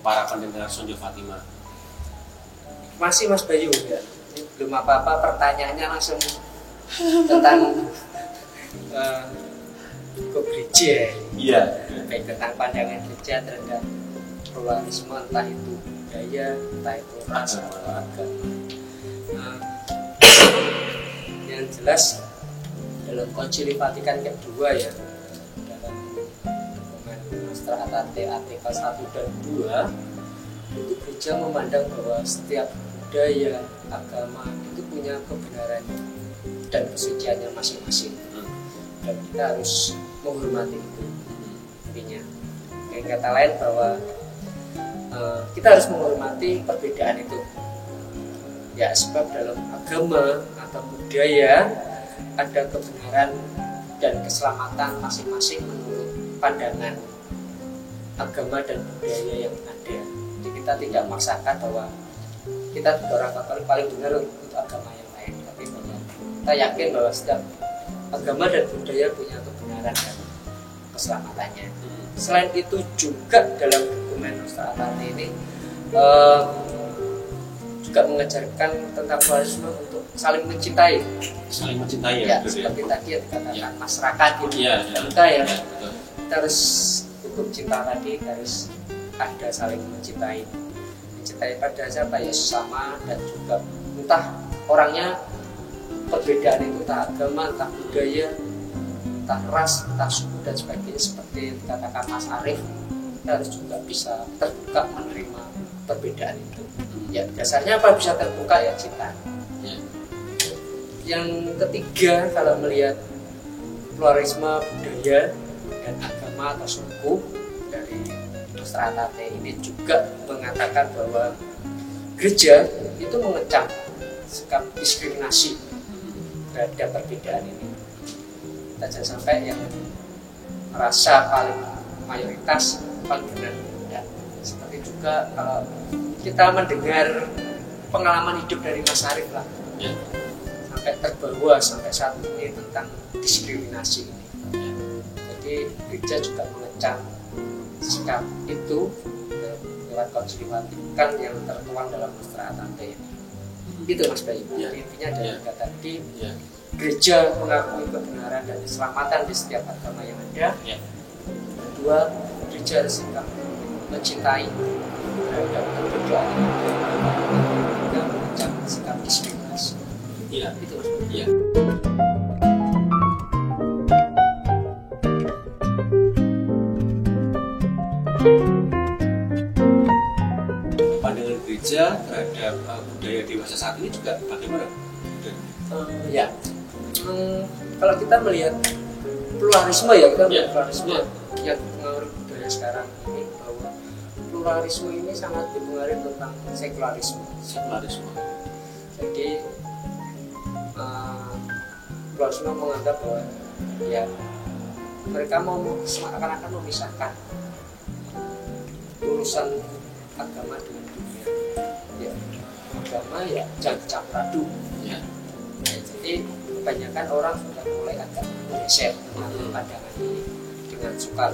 para pendengar Sonjo Fatima. Masih Mas Bayu ya. Ini belum apa-apa, pertanyaannya langsung tentang ke gereja. Iya. Baik tentang pandangan gereja terhadap pluralisme, entah itu budaya, entah itu ras atau agama. Yang jelas dalam Konsili Vatikan kedua ya, dalam dokumen Nostra Aetate artikel 1 dan 2, itu gereja memandang bahwa setiap budaya, agama itu punya kebenaran dan kesuciannya masing-masing, dan kita harus menghormati itu. Intinya dengan kata lain bahwa kita harus menghormati perbedaan itu ya, sebab dalam agama atau budaya ada kebenaran dan keselamatan masing-masing menurut pandangan agama dan budaya yang ada. Jadi kita tidak memaksakan bahwa kita orang Katolik paling benar untuk agama yang lain, tapi bahwa kita yakin bahwa setiap agama dan budaya punya kebenaran dan keselamatannya. Selain itu juga dalam dokumen Nostra Aetate ini juga mengajarkan tentang pluralisme untuk saling mencintai. Saling mencintai Ya, betul seperti ya. tadi yang dikatakan masyarakat gitu. Iya, iya. Kita ya, Betul. kita harus hukum cinta tadi harus ada saling mencintai. Mencintai pada siapa ya sesama dan juga entah orangnya perbedaan itu entah agama, entah budaya, entah ras, entah suku dan sebagainya seperti yang dikatakan Mas Arief, kita harus juga bisa terbuka menerima perbedaan itu. Ya dasarnya apa bisa terbuka ya cinta. Ya. Yang ketiga kalau melihat pluralisme budaya dan agama atau suku dari Nostra Aetate ini juga mengatakan bahwa gereja itu mengecam sikap diskriminasi terhadap perbedaan ini. Kita jangan sampai yang merasa paling mayoritas paling benar. Ya, seperti juga kalau kita mendengar pengalaman hidup dari Mas Arief lah, Ya. sampai terbawa sampai saat ini tentang diskriminasi ini. Jadi gereja juga mengecam sikap itu lewat Konsili Vatikan yang tertuang dalam Nostra Aetate ini. Itu Mas Bayu. Ya. Intinya dari Ya. kata tadi, Ya. gereja mengakui kebenaran dan keselamatan di setiap agama yang ada. Ya. Kedua, gereja harus sikap mencintai terhadap perbedaan yang ada dan mengecam sikap diskriminasi. Iya. Itu Mas Bayu. Iya. Pandangan gereja terhadap budaya dewasa saat ini juga bagaimana? Ya, kalau kita melihat pluralisme ya, kita melihat Ya. pluralisme yang pengaruh budaya sekarang ini bahwa pluralisme ini sangat dipengaruhi tentang sekularisme. Sekularisme. Jadi pluralisme menganggap bahwa ya mereka mau seakan-akan memisahkan urusan agama dengan dunia. Ya, agama ya jangan campur aduk. Ya. Ya, jadi kebanyakan orang sudah mulai agak menggeser mengambil pandangan ini dengan suka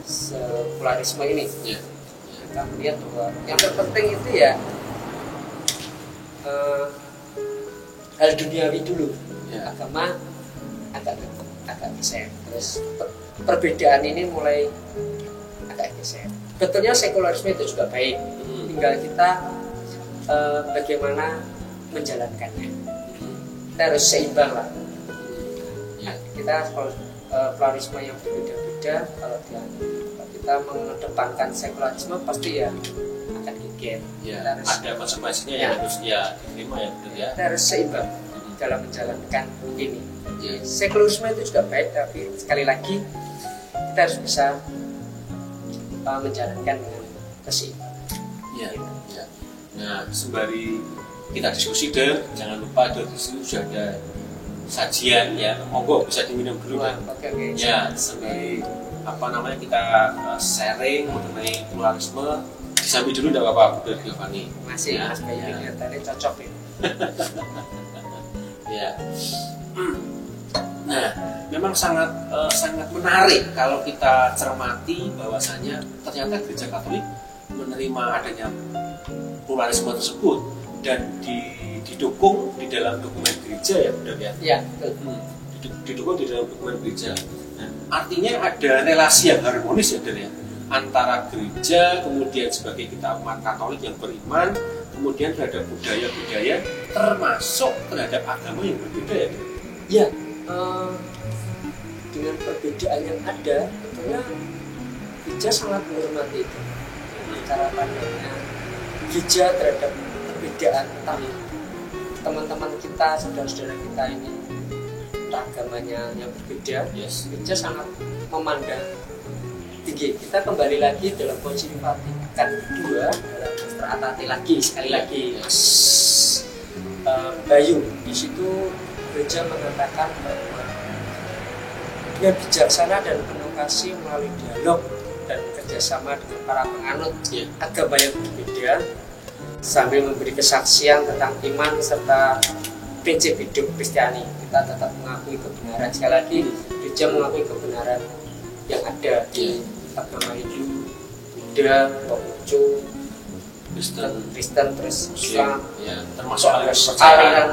sekularisme ini. Ya. Kita melihat bahwa yang terpenting itu ya hal duniawi dulu. Ya. Agama agak geser. Terus perbedaan ini mulai agak geser. Betulnya sekularisme itu juga baik. Tinggal kita bagaimana menjalankannya. Kita harus seimbang lah. Ya. Kita kalau pluralisme yang berbeda-beda, kalau kita mengedepankan sekularisme pasti ya akan geger. Ya. Kita harus, Ada konsekuensinya Ya. yang harus ya diterima ya, betul ya. kita harus seimbang dalam menjalankan ini. Ya. Sekularisme itu juga baik, tapi sekali lagi kita harus bisa menjalankan dengan keseimbangan. Ya. Ya. Nah, sembari kita diskusi deh, jangan lupa di situ sudah ada sajian ya, monggo bisa diminum dulu Wah, kan. oke. Ya, sembari apa namanya kita sharing mengenai pluralisme, disambi dulu tidak apa-apa Bu Giovanni. Masih Ya, Mas Bayu ya. kelihatannya cocok ya. Ya. Nah, memang sangat menarik kalau kita cermati bahwasanya ternyata Gereja Katolik menerima adanya pluralisme tersebut dan didukung di dalam dokumen gereja ya, benar ya? Ya, betul. Didukung di dalam dokumen gereja. Nah, artinya ada relasi yang harmonis ya, ya, antara gereja, kemudian sebagai kita umat Katolik yang beriman, kemudian terhadap budaya-budaya, termasuk terhadap agama yang berbeda ya. Ya, dengan perbedaan yang ada, tentunya gereja sangat menghormati itu. Cara pandangnya gereja terhadap perbedaan teman-teman kita, saudara-saudara kita ini, agamanya yang berbeda, Yes. gereja sangat memandang tinggi. Kita kembali lagi dalam Konsili Vatikan II dalam Nostra Aetate lagi sekali lagi, Mas Bayu. Di situ gereja mengatakan bahwa dengan bijaksana dan penuh kasih melalui dialog dan kerjasama dengan para penganut agama yang berbeda, sambil memberi kesaksian tentang iman serta prinsip hidup Kristiani, kita tetap mengakui kebenaran. Sekali lagi, gereja mengakui kebenaran yang ada di agama Hindu, Buddha, Konghucu, Kristen terus Islam, ya, termasuk aliran aliran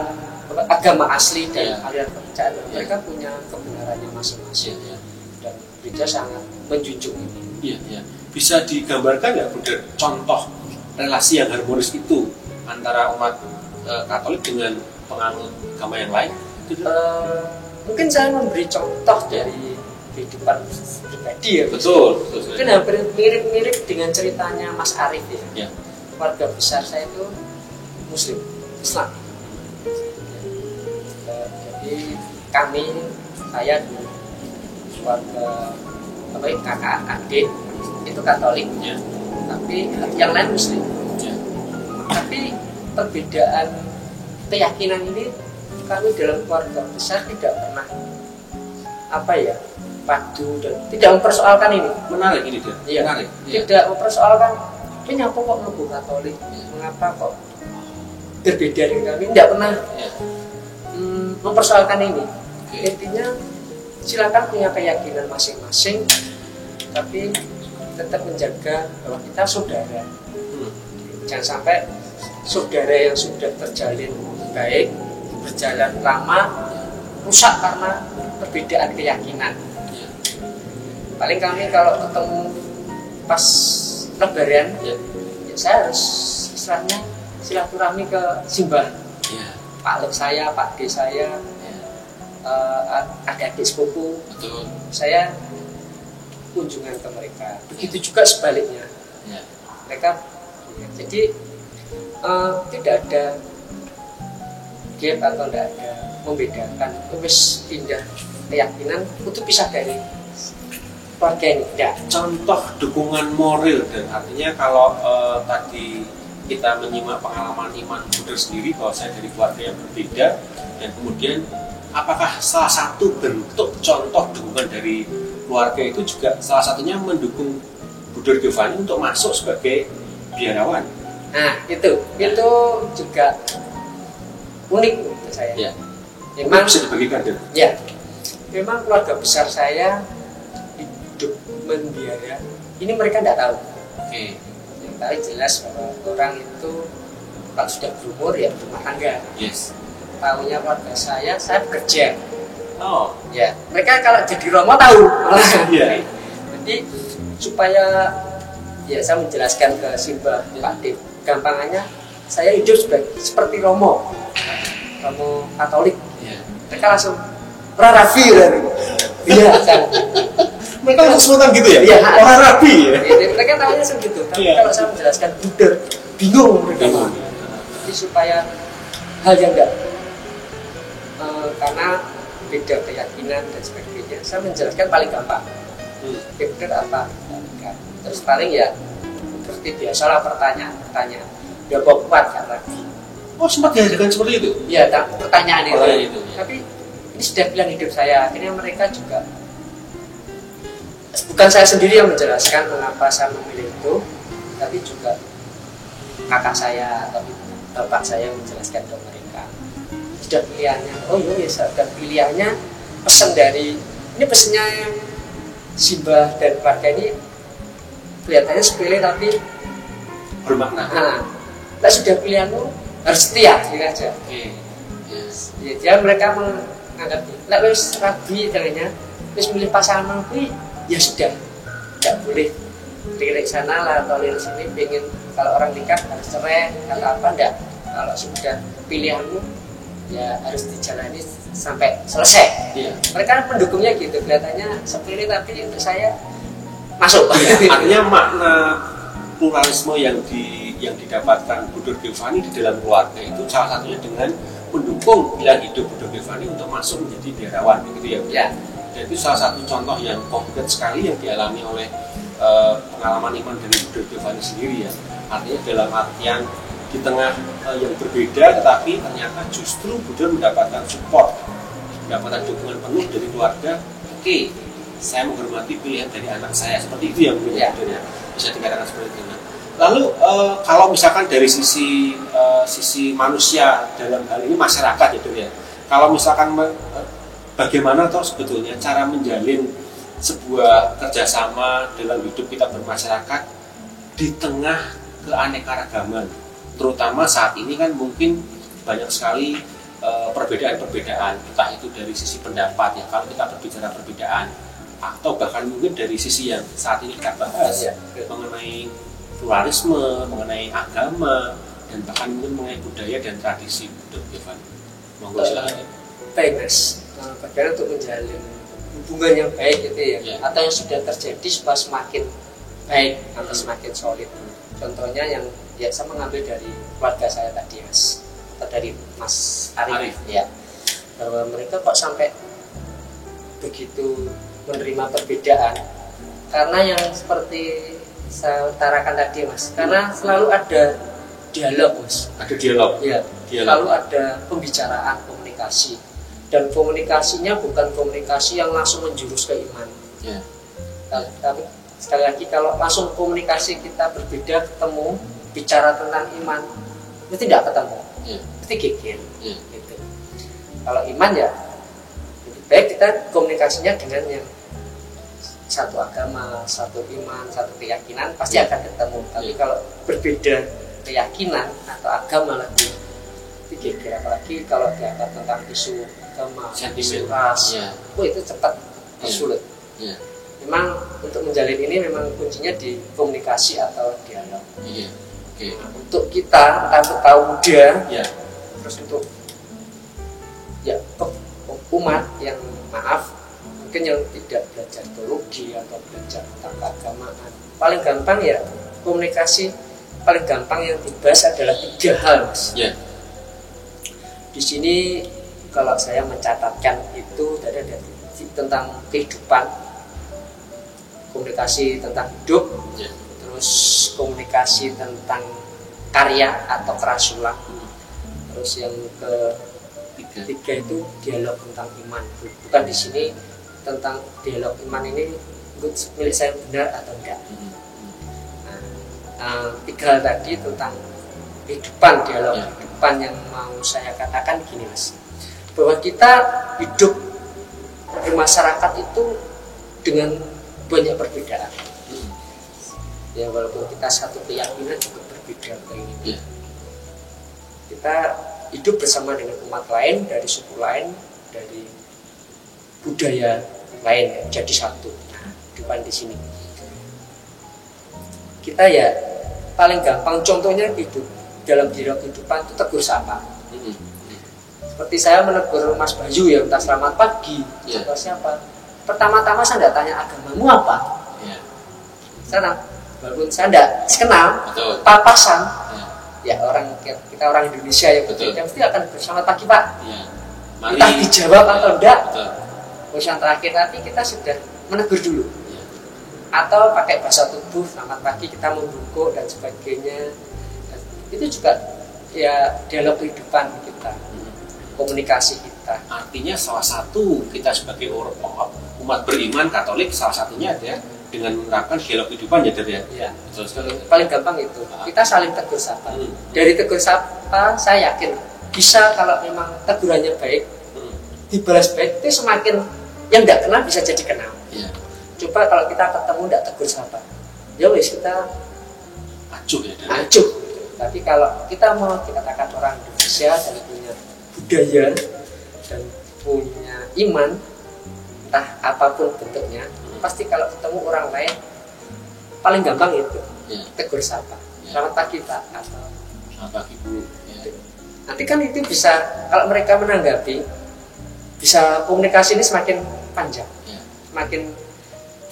agama asli dan Ya. aliran kepercayaan. Ya. Mereka punya kebenarannya masing-masing ya. dan gereja sangat menjunjung ini. Iya, iya. Bisa digambarkan nggak, Bunda, contoh relasi yang harmonis itu antara umat Katolik dengan penganut agama yang lain? Mungkin saya memberi contoh dari kehidupan pribadi ya. Betul. Mungkin hampir mirip-mirip dengan ceritanya Mas Arif ya. Ya. Keluarga besar saya itu Muslim, Islam. Jadi kami, saya dan keluarga kakak adik itu Katolik, Ya. tapi yang lain Muslim. Ya. Tapi perbedaan keyakinan ini kami dalam keluarga besar tidak pernah padu dan tidak mempersoalkan ini. Menarik ini dia. Iya. Menarik. Iya. Tidak mempersoalkan kenapa kok mlebu Katolik, mengapa kok berbeda dengan kami, tidak pernah Ya. mempersoalkan ini. Oke. Intinya silakan punya keyakinan masing-masing, tapi tetap menjaga bahwa kita saudara. Jangan sampai saudara yang sudah terjalin baik, berjalan lama, rusak karena perbedaan keyakinan. Paling kami kalau ketemu pas lebaran, Ya. saya harus istilahnya silaturahmi ke simbah, Ya. Pak Lek saya, Pak D saya, adik-adik sepupu, Betul. saya kunjungan ke mereka. Begitu juga sebaliknya, Ya. mereka jadi tidak ada gap atau tidak ada membedakan. Terus pindah keyakinan itu pisah dari keluarga ini. Tidak. Contoh dukungan moral, dan artinya kalau tadi kita menyimak pengalaman iman Bunda sendiri bahwa saya dari keluarga yang berbeda, dan kemudian apakah salah satu bentuk contoh dukungan dari keluarga itu juga salah satunya mendukung Bunda Giovanni untuk masuk sebagai biarawan? Nah itu juga unik untuk saya. Ya. Memang Bisa dibagikan, Dan? ya, memang keluarga besar saya hidup membiara. Ini mereka tidak tahu. Oke. Yang tahu jelas bahwa orang itu kalau sudah berumur ya berumah tangga. Yes. Tahunya keluarga saya bekerja. Oh. Ya, mereka kalau jadi romo tahu. Iya. Jadi supaya ya saya menjelaskan ke Simbah Pak Dip, gampangannya saya hidup seperti romo Katolik. Iya. Mereka langsung Rarafi dari. Iya, saya. Mereka langsung spontan gitu ya? Iya. Orang rabi ya? Mereka tahunya segitu. Tapi Iya. kalau saya menjelaskan Buddha, bingung mereka. Bingung. Jadi supaya hal yang enggak karena beda keyakinan dan sebagainya, saya menjelaskan paling gampang. Bener apa? Terus paling ya seperti biasalah pertanyaan. Udah kuat kan lagi. Oh, sempat diajarkan seperti itu? Ya, pertanyaan itu. Pertanyaan itu, ya. Tapi ini sudah pilihan hidup saya. Akhirnya mereka juga, bukan saya sendiri yang menjelaskan mengapa saya memilih itu, tapi juga kakak saya atau bapak saya yang menjelaskan ke mereka. Sudah pilihannya. Oh iya, sudah pilihannya. Ini pesannya Simbah dan keluarga ini kelihatannya sepele tapi Bermakna. Nah, sudah pilihanmu harus setia, gitu aja. Oke. Yes. Ya, dia mereka menganggap, lah wis rabi katanya, wis milih pasangan kuwi, ya sudah, tidak boleh lirik sana lah atau lirik sini, pengen kalau orang nikah harus cerai atau apa, enggak. Kalau sudah pilihanmu, ya harus dijalani sampai selesai. Iya. Mereka mendukungnya gitu, kelihatannya sepele tapi untuk saya masuk. Iya, artinya makna pluralisme yang didapatkan Bunda Giovanni di dalam keluarga itu salah satunya dengan mendukung pilihan hidup Bunda Giovanni untuk masuk menjadi biarawan, begitu ya? Ya. Dan itu salah satu contoh yang konkret sekali yang dialami oleh pengalaman iman dari Bunda Giovanni sendiri ya. Artinya dalam artian di tengah yang berbeda, tetapi ternyata justru Bunda mendapatkan support, mendapatkan dukungan penuh dari keluarga. Oke, saya menghormati pilihan dari anak saya, seperti itu yang mungkin Ya. ya. Bisa dikatakan seperti itu. Nah, lalu kalau misalkan dari sisi manusia dalam hal ini masyarakat itu ya, kalau misalkan bagaimana toh sebetulnya cara menjalin sebuah kerjasama dalam hidup kita bermasyarakat di tengah keanekaragaman, terutama saat ini kan mungkin banyak sekali perbedaan-perbedaan, entah itu dari sisi pendapat ya, kalau kita berbicara perbedaan, atau bahkan mungkin dari sisi yang saat ini kita bahas ya, mengenai pluralisme, mengenai agama, dan bahkan mungkin mengenai budaya dan tradisi. Dr. Evan, monggo silakan. Baik Mas, bagaimana untuk menjalin hubungan yang baik gitu ya, atau yang sudah terjadi supaya semakin baik atau semakin solid. Contohnya yang ya saya mengambil dari keluarga saya tadi Mas, atau dari Mas Arif. Ya, bahwa mereka kok sampai begitu menerima perbedaan, karena yang seperti saya utarakan tadi Mas, karena selalu ada dialog Mas. Ada dialog. Ya, selalu ada pembicaraan, komunikasi, dan komunikasinya bukan komunikasi yang langsung menjurus ke iman. Ya. Tapi sekali lagi kalau langsung komunikasi kita berbeda, ketemu bicara tentang iman, itu tidak ketemu, pasti geger. Gitu. Kalau iman ya lebih baik kita komunikasinya dengan yang satu agama, satu iman, satu keyakinan, pasti akan ketemu. Tapi kalau berbeda keyakinan atau agama lebih geger, apalagi kalau diangkat tentang isu agama, isu ras, itu cepat sulit. Memang untuk menjalin ini memang kuncinya di komunikasi atau dialog. Nah, untuk kita, entah untuk kaum muda, terus untuk ya umat yang maaf, mungkin yang tidak belajar teologi atau belajar tentang keagamaan, paling gampang ya komunikasi, paling gampang yang dibahas adalah 3 hal Mas. Di sini kalau saya mencatatkan itu dari tentang kehidupan, komunikasi tentang hidup, terus komunikasi tentang karya atau kerasulan, terus yang ketiga itu dialog tentang iman. Bukan di sini tentang dialog iman ini milik saya benar atau enggak. Nah, 3 hal tadi tentang kehidupan, dialog kehidupan yang mau saya katakan gini Mas, bahwa kita hidup di masyarakat itu dengan banyak perbedaan. Ya walaupun kita satu keyakinan juga berbeda keinginan. Kita hidup bersama dengan umat lain, dari suku lain, dari budaya lain, ya, jadi satu. Nah, kehidupan di sini. Kita ya paling gampang contohnya hidup dalam dialog kehidupan itu tegur sapa. Seperti saya menegur Mas Bayu ya, entah selamat pagi, atau siapa. Pertama-tama saya tidak tanya agamamu apa. Sana, walaupun saya tidak kenal, papasan. Ya orang kita orang Indonesia ya, yang pasti akan bersama pagi Pak. Entah dijawab atau enggak. Terus yang terakhir nanti kita sudah menegur dulu. Atau pakai bahasa tubuh, selamat pagi, kita membungkuk dan sebagainya. Itu juga ya dialog kehidupan kita, komunikasi kita. Artinya salah satu kita sebagai umat beriman Katolik, salah satunya ada dengan menerapkan dialog kehidupan ya Dr. Ya. Betul sekali. Paling gampang itu kita saling tegur sapa. Dari tegur sapa saya yakin bisa, kalau memang tegurannya baik, dibalas baik, itu semakin yang tidak kenal bisa jadi kenal. Coba kalau kita ketemu tidak tegur sapa, ya wis kita acuh ya. Acuh. Tapi kalau kita mau dikatakan orang Indonesia dan punya budaya dan punya iman, entah apapun bentuknya, pasti kalau ketemu orang lain paling gampang itu tegur sapa, selamat pagi Pak, atau selamat pagi Bu. Nanti kan itu bisa, kalau mereka menanggapi, bisa komunikasi ini semakin panjang, semakin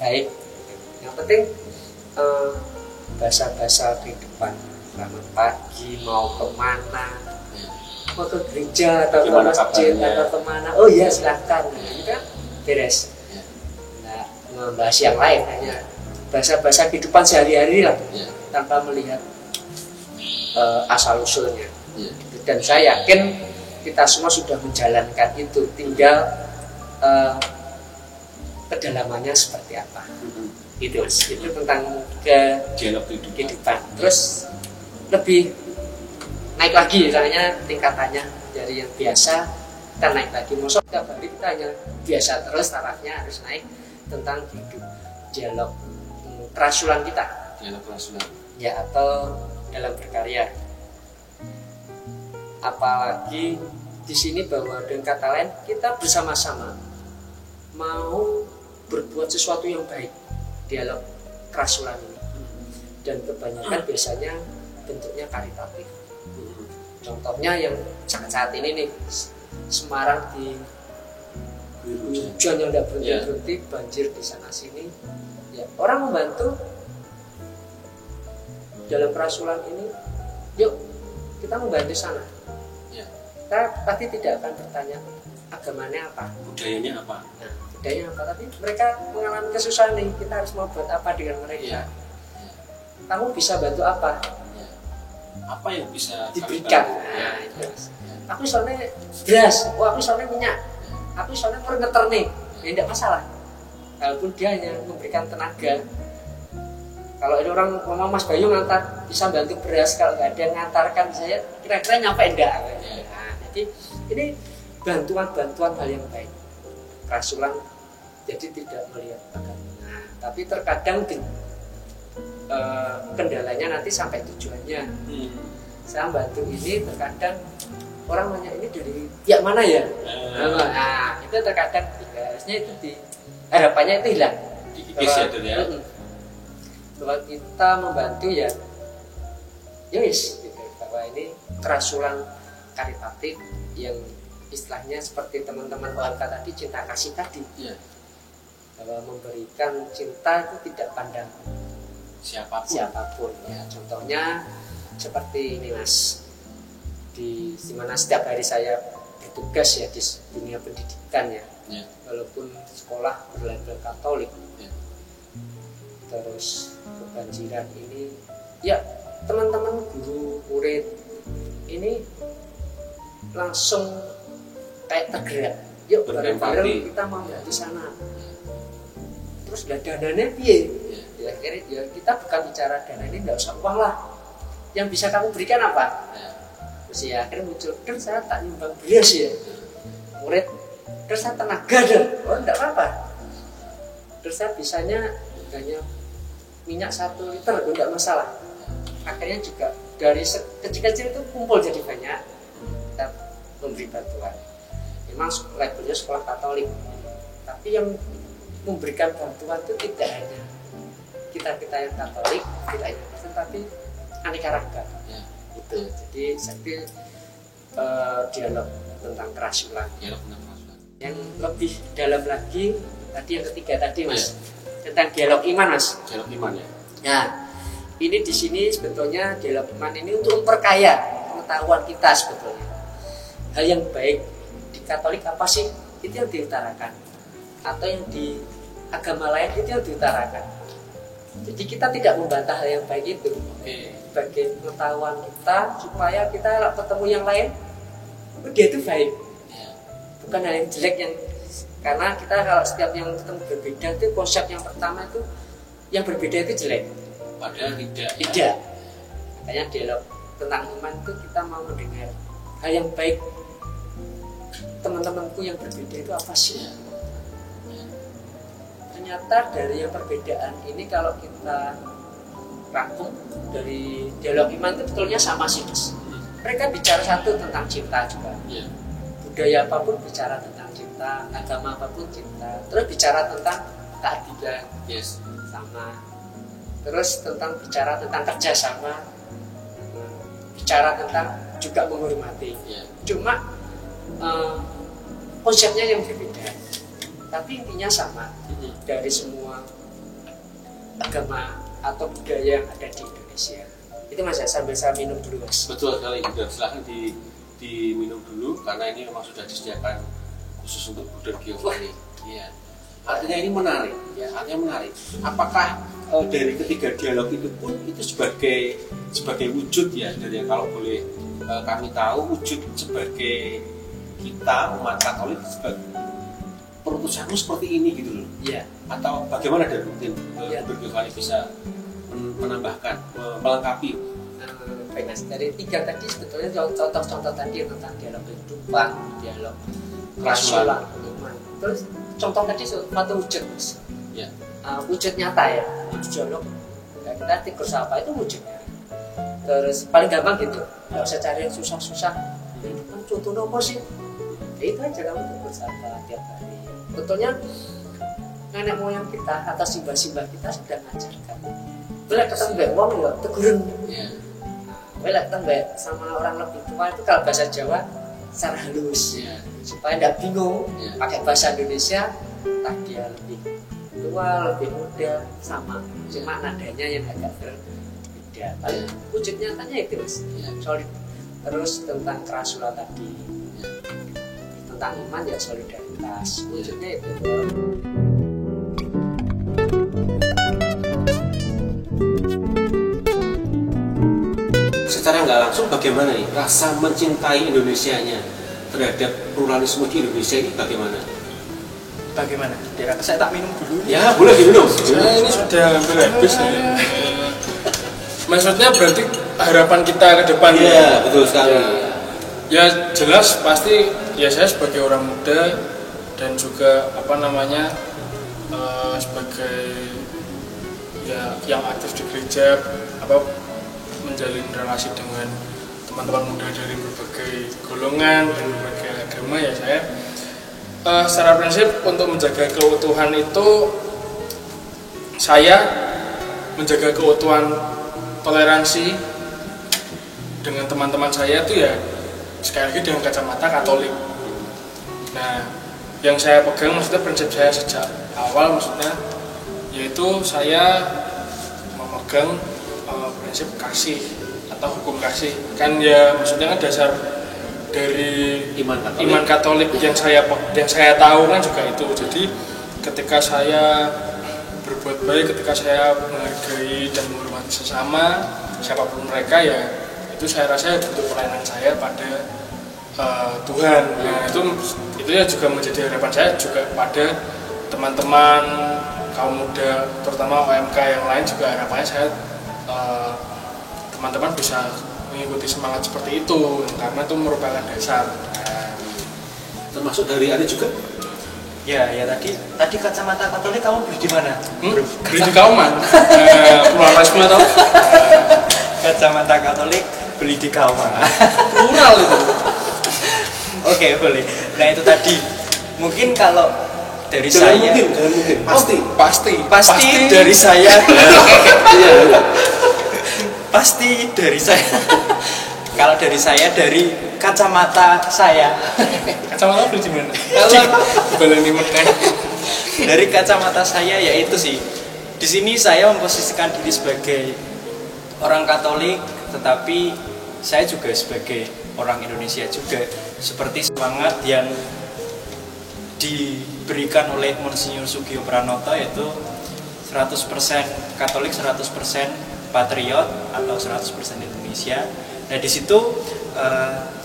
baik. Yang penting bahasa-bahasa kehidupan, selamat pagi, mau kemana, mau ke gereja atau ke masjid atau kemana, oh iya silahkan, ini kan beres. Nah, membahas yang lain, hanya bahasa-bahasa kehidupan sehari-hari lah, tanpa melihat asal usulnya. Dan saya yakin kita semua sudah menjalankan itu, tinggal kedalamannya seperti apa. Itu Mas, itu tentang kehidupan. Terus lebih naik lagi, misalnya tingkatannya dari yang biasa kita naik lagi. Maksudnya setiap hari kita hanya biasa terus, tarafnya harus naik tentang hidup, dialog kerasulan kita. Dialog kerasulan. Ya, atau dalam berkarya. Apalagi di sini bahwa dengan kata lain kita bersama-sama mau berbuat sesuatu yang baik, dialog kerasulan ini. Dan kebanyakan biasanya bentuknya karitatif. Contohnya yang saat ini nih, Semarang di hujan yang tidak berhenti-berhenti, banjir di sana sini, ya orang membantu dalam kerasulan ini. Yuk kita membantu sana. Kita pasti tidak akan bertanya agamanya apa, Budayanya apa? nah, budayanya apa, tapi mereka mengalami kesusahan nih, kita harus mau buat apa dengan mereka. Kamu bisa bantu apa? Apa yang bisa Diberikan. kami bantu? Nah, itu. Aku soalnya beras, aku soalnya minyak, aku soalnya ngeter nih, ya tidak masalah. Walaupun dia hanya memberikan tenaga. Kalau ada orang ngomong Mas Bayu ngantar bisa bantu beras, kalau nggak ada yang ngantarkan saya kira-kira nyampe enggak. Nah, jadi ini bantuan-bantuan hal yang baik. Kerasulan jadi tidak melihat agama. Nah, tapi terkadang kendalanya nanti sampai tujuannya. Saya bantu ini terkadang orang nanya ini dari pihak mana ya? Nah, itu terkadang harusnya itu harapannya itu hilang. Dikikis ya, Dul, ya. Bahwa kita membantu ya wis gitu, bahwa ini kerasulan karitatif yang istilahnya seperti teman-teman OMK tadi, cinta kasih tadi. Bahwa memberikan cinta itu tidak pandang siapapun ya. Contohnya seperti ini Mas, di mana setiap hari saya bertugas ya di dunia pendidikan ya. Walaupun sekolah berlabel Katolik, terus kebanjiran ini ya, teman-teman guru murid ini langsung kayak tergerak, yuk bareng-bareng kita mau di sana. Terus dananya piye? Ya akhirnya ya kita bukan bicara dana ini, nggak usah uang lah, yang bisa kamu berikan apa? Terus ya akhirnya muncul, kan saya tak nyumbang beras ya murid, terus saya tenaga dong, oh enggak apa-apa. Terus saya bisanya hanya minyak 1 liter, enggak masalah. Akhirnya juga dari kecil-kecil itu kumpul jadi banyak, kita memberi bantuan. Memang labelnya sekolah Katolik, tapi yang memberikan bantuan itu tidak hanya kita yang Katolik, tidak hanya Kristen, tapi aneka ragam. Itu jadi saya dialog tentang kerasulan. Yang lebih dalam lagi tadi yang ketiga tadi Mas, tentang dialog iman Mas. Dialog iman ya. Nah, ini di sini sebetulnya dialog iman ini untuk memperkaya pengetahuan kita sebetulnya. Hal yang baik di Katolik apa sih? Itu yang diutarakan. Atau yang di agama lain itu yang diutarakan. Jadi kita tidak membantah hal yang baik itu. Sebagai pengetahuan kita supaya kita ketemu yang lain, dia itu baik. Bukan hal yang jelek, yang karena kita kalau setiap yang ketemu berbeda itu konsep yang pertama itu yang berbeda itu jelek. Padahal tidak. Tidak. Makanya dialog tentang iman itu kita mau mendengar hal yang baik teman-temanku yang berbeda itu apa sih? Ternyata dari yang perbedaan ini kalau kita rangkum dari dialog iman itu betulnya sama sih Mas. Mereka bicara satu tentang cinta juga. Budaya apapun bicara tentang cinta, agama apapun cinta. Terus bicara tentang keadilan, sama. Terus bicara tentang kerjasama, bicara tentang juga menghormati. Cuma konsepnya yang berbeda, tapi intinya sama dari semua agama atau budaya yang ada di Indonesia. Itu Mas ya, sambil saya minum dulu Mas. Betul sekali, dan silahkan diminum dulu karena ini memang sudah disediakan khusus untuk Bruder Giovanni. Iya. Artinya ini menarik, ya. Artinya menarik. Apakah dari ketiga dialog itu pun itu sebagai wujud ya, dari yang kalau boleh kami tahu wujud sebagai kita umat Katolik sebagai perutusanmu seperti ini gitu loh. Iya. Atau bagaimana dari mungkin Bruder Giovanni bisa menambahkan, melengkapi? Baik Mas, dari 3 tadi sebetulnya contoh-contoh tadi tentang dialog kehidupan, dialog kerasulan, iman. Terus contoh tadi suatu wujud Mas. Wujud nyata ya, wujud dialog. Kita tikus apa itu wujudnya. Terus paling gampang gitu, nggak usah cari yang susah-susah. Ini kan contoh nomor sih, ya itu aja kamu tuh bersabar tiap hari. Betulnya nenek moyang kita atau simbah-simbah kita sudah mengajarkan. Boleh ketemu mbak wong ya teguran. Boleh ketemu sama orang lebih tua itu kalau bahasa Jawa secara halus, supaya tidak bingung. Pakai bahasa Indonesia, entah dia lebih tua, lebih muda, sama. Cuma nadanya yang agak berbeda. Tapi wujud nyatanya itu mas, solid. Terus tentang kerasulan tadi, tentang iman ya solidaritas. Wujudnya itu. Secara nggak langsung bagaimana nih rasa mencintai Indonesianya terhadap pluralisme di Indonesia ini bagaimana? Bagaimana? Saya tak minum dulu. Ya boleh diminum. Saya ini sudah hampir habis ya. Maksudnya berarti harapan kita ke depan Iya, betul sekali. Ya jelas pasti ya saya sebagai orang muda dan juga sebagai ya yang aktif di gereja menjalin relasi dengan teman-teman muda dari berbagai golongan dan berbagai agama ya secara prinsip untuk menjaga keutuhan itu saya menjaga keutuhan toleransi dengan teman-teman saya itu ya sekali lagi dengan kacamata Katolik. Nah, yang saya pegang maksudnya prinsip saya sejak awal maksudnya yaitu saya memegang prinsip kasih atau hukum kasih. Kan ya maksudnya kan dasar dari iman Katolik yang saya tahu kan juga itu. Jadi ketika saya berbuat baik, ketika saya menghargai dan menghormati sesama siapapun mereka ya itu saya rasa bentuk pelayanan saya pada Tuhan. Nah itu ya juga menjadi harapan saya juga pada teman-teman kaum muda terutama OMK yang lain juga harapannya saya teman-teman bisa mengikuti semangat seperti itu karena itu merupakan dasar. Termasuk dari Ari juga. Ya tadi kacamata Katolik kamu beli di mana? Beli di Kauman. Pluralisme atau? Kacamata Katolik beli di Kauman. Plural itu. Oke, boleh. Nah itu tadi mungkin kalau dari Jangan saya mungkin. Pasti dari saya. Pasti dari saya. Kalau dari saya dari kacamata saya. Kacamata beli di mana? Baleni Mekah. Dari kacamata saya yaitu sih di sini saya memposisikan diri sebagai orang Katolik, tetapi saya juga sebagai orang Indonesia juga, seperti semangat yang diberikan oleh Monsinyur Sugio Pranoto yaitu 100% Katolik, 100% patriot atau 100% Indonesia. Nah di situ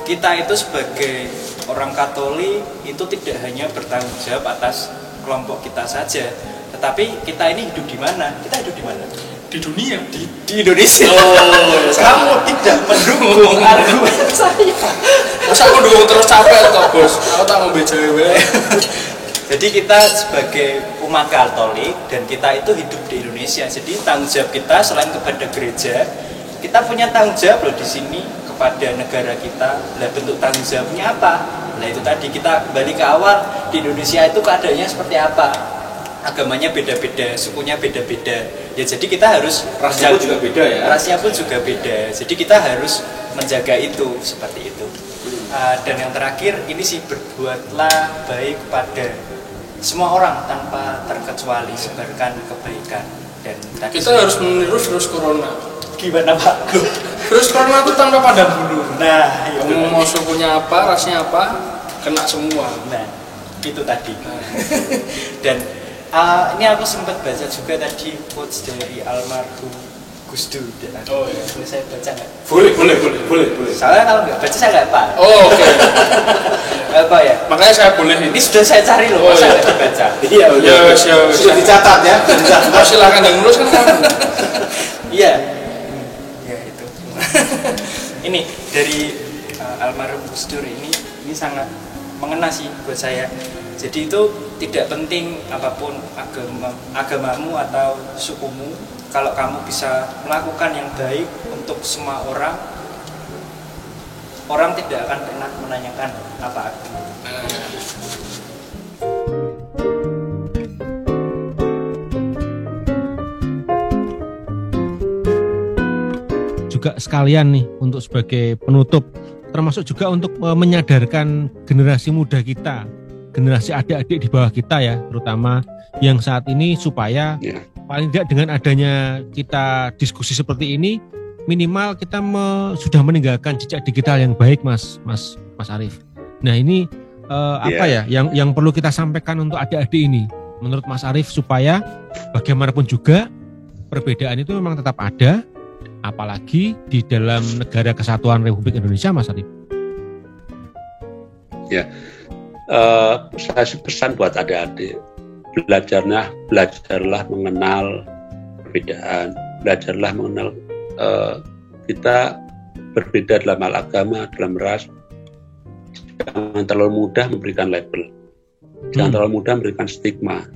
kita itu sebagai orang Katolik itu tidak hanya bertanggung jawab atas kelompok kita saja, tetapi kita ini hidup di mana? Kita hidup di mana? Di dunia, di Indonesia. Kamu tidak mendukung argumen saya. Masa aku dukung terus capek toh bos? Aku tak mau bejawe. Jadi kita sebagai umat Katolik dan kita itu hidup di Indonesia. Jadi tanggung jawab kita selain kepada gereja, kita punya tanggung jawab loh di sini kepada negara kita. Lah bentuk tanggung jawabnya apa? Nah itu tadi kita kembali ke awal, di Indonesia itu keadaannya seperti apa? Agamanya beda-beda, sukunya beda-beda. Ya jadi kita harus Rasnya pun juga beda ya. Rasnya pun juga beda. Jadi kita harus menjaga itu seperti itu. Dan yang terakhir ini sih berbuatlah baik kepada semua orang tanpa terkecuali, sebarkan kebaikan. Dan tadi Kita harus meniru virus corona. gimana Pak? Virus corona itu tanpa pandang bulu. Nah, itu Kamu mau sukunya apa, rasnya apa, kena semua. Nah, itu tadi. Dan ini aku sempat baca juga tadi quotes dari almarhum Gus Dur. Oh iya. Boleh saya baca nggak? Boleh. Soalnya kalau nggak baca saya nggak paham. Oh oke. Nggak apa ya? Makanya saya boleh Ini ini. sudah saya cari loh, Oh, masa iya. nggak dibaca? Iya, siap. sudah dicatat ya. Oh, silakan yang nulis kan kamu. Iya. Ya itu. Ini dari almarhum Gus Dur ini sangat mengena sih buat saya. Jadi itu tidak penting apapun agamamu atau sukumu, kalau kamu bisa melakukan yang baik untuk semua orang, orang tidak akan pernah menanyakan apa artinya. Juga sekalian nih untuk sebagai penutup, termasuk juga untuk menyadarkan generasi muda kita, generasi adik-adik di bawah kita ya, terutama yang saat ini, supaya paling tidak dengan adanya kita diskusi seperti ini, minimal kita sudah meninggalkan jejak digital yang baik, Mas Arief. Nah ini apa ya yang perlu kita sampaikan untuk adik-adik ini menurut Mas Arief, supaya bagaimanapun juga perbedaan itu memang tetap ada, apalagi di dalam negara kesatuan Republik Indonesia, Mas Arief. Ya, saya pesan buat adik-adik, belajarlah mengenal perbedaan, belajarlah mengenal kita berbeda dalam hal agama, dalam ras. Jangan terlalu mudah memberikan label, jangan terlalu mudah memberikan stigma,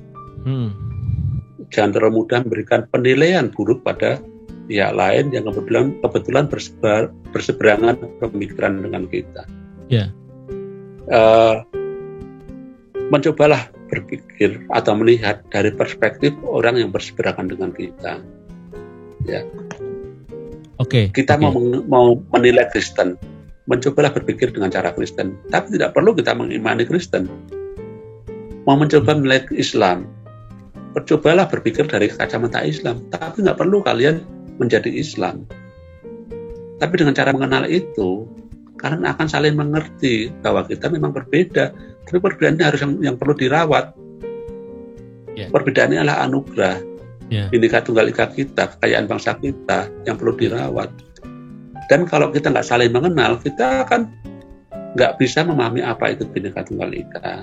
jangan terlalu mudah memberikan penilaian buruk pada pihak lain yang kebetulan berseberangan pemikiran dengan kita. Mencobalah berpikir atau melihat dari perspektif orang yang berseberangan dengan kita. Ya. Kita mau menilai Kristen, mencobalah berpikir dengan cara Kristen, tapi tidak perlu kita mengimani Kristen. Mau mencoba menilai Islam, percobalah berpikir dari kacamata Islam, tapi nggak perlu kalian menjadi Islam. Tapi dengan cara mengenal itu, kalian akan saling mengerti bahwa kita memang berbeda, tapi perbedaan ini harus yang perlu dirawat. Perbedaan ini adalah anugerah. Bhinneka Tunggal Ika kita, kekayaan bangsa kita yang perlu dirawat. Dan kalau kita nggak saling mengenal, kita akan nggak bisa memahami apa itu Bhinneka Tunggal Ika.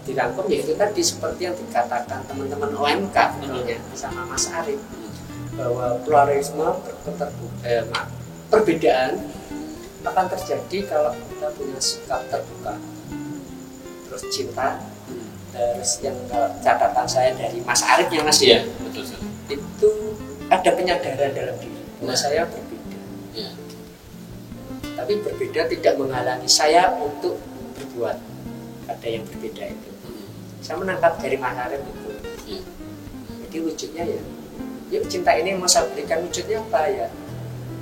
Dirangkum yaitu tadi seperti yang dikatakan teman-teman OMK tentunya bersama Mas Arief, bahwa pluralisme perbedaan akan terjadi kalau kita punya sikap terbuka, terus cinta, terus yang catatan saya dari Mas Arief ya Mas ya, betul. Itu ada penyadaran dalam diri bahwa saya berbeda, tapi berbeda tidak menghalangi saya untuk berbuat. Ada yang berbeda itu. Saya menangkap dari Mas Arief itu. Jadi wujudnya yuk cinta ini mau saya berikan wujudnya apa ya?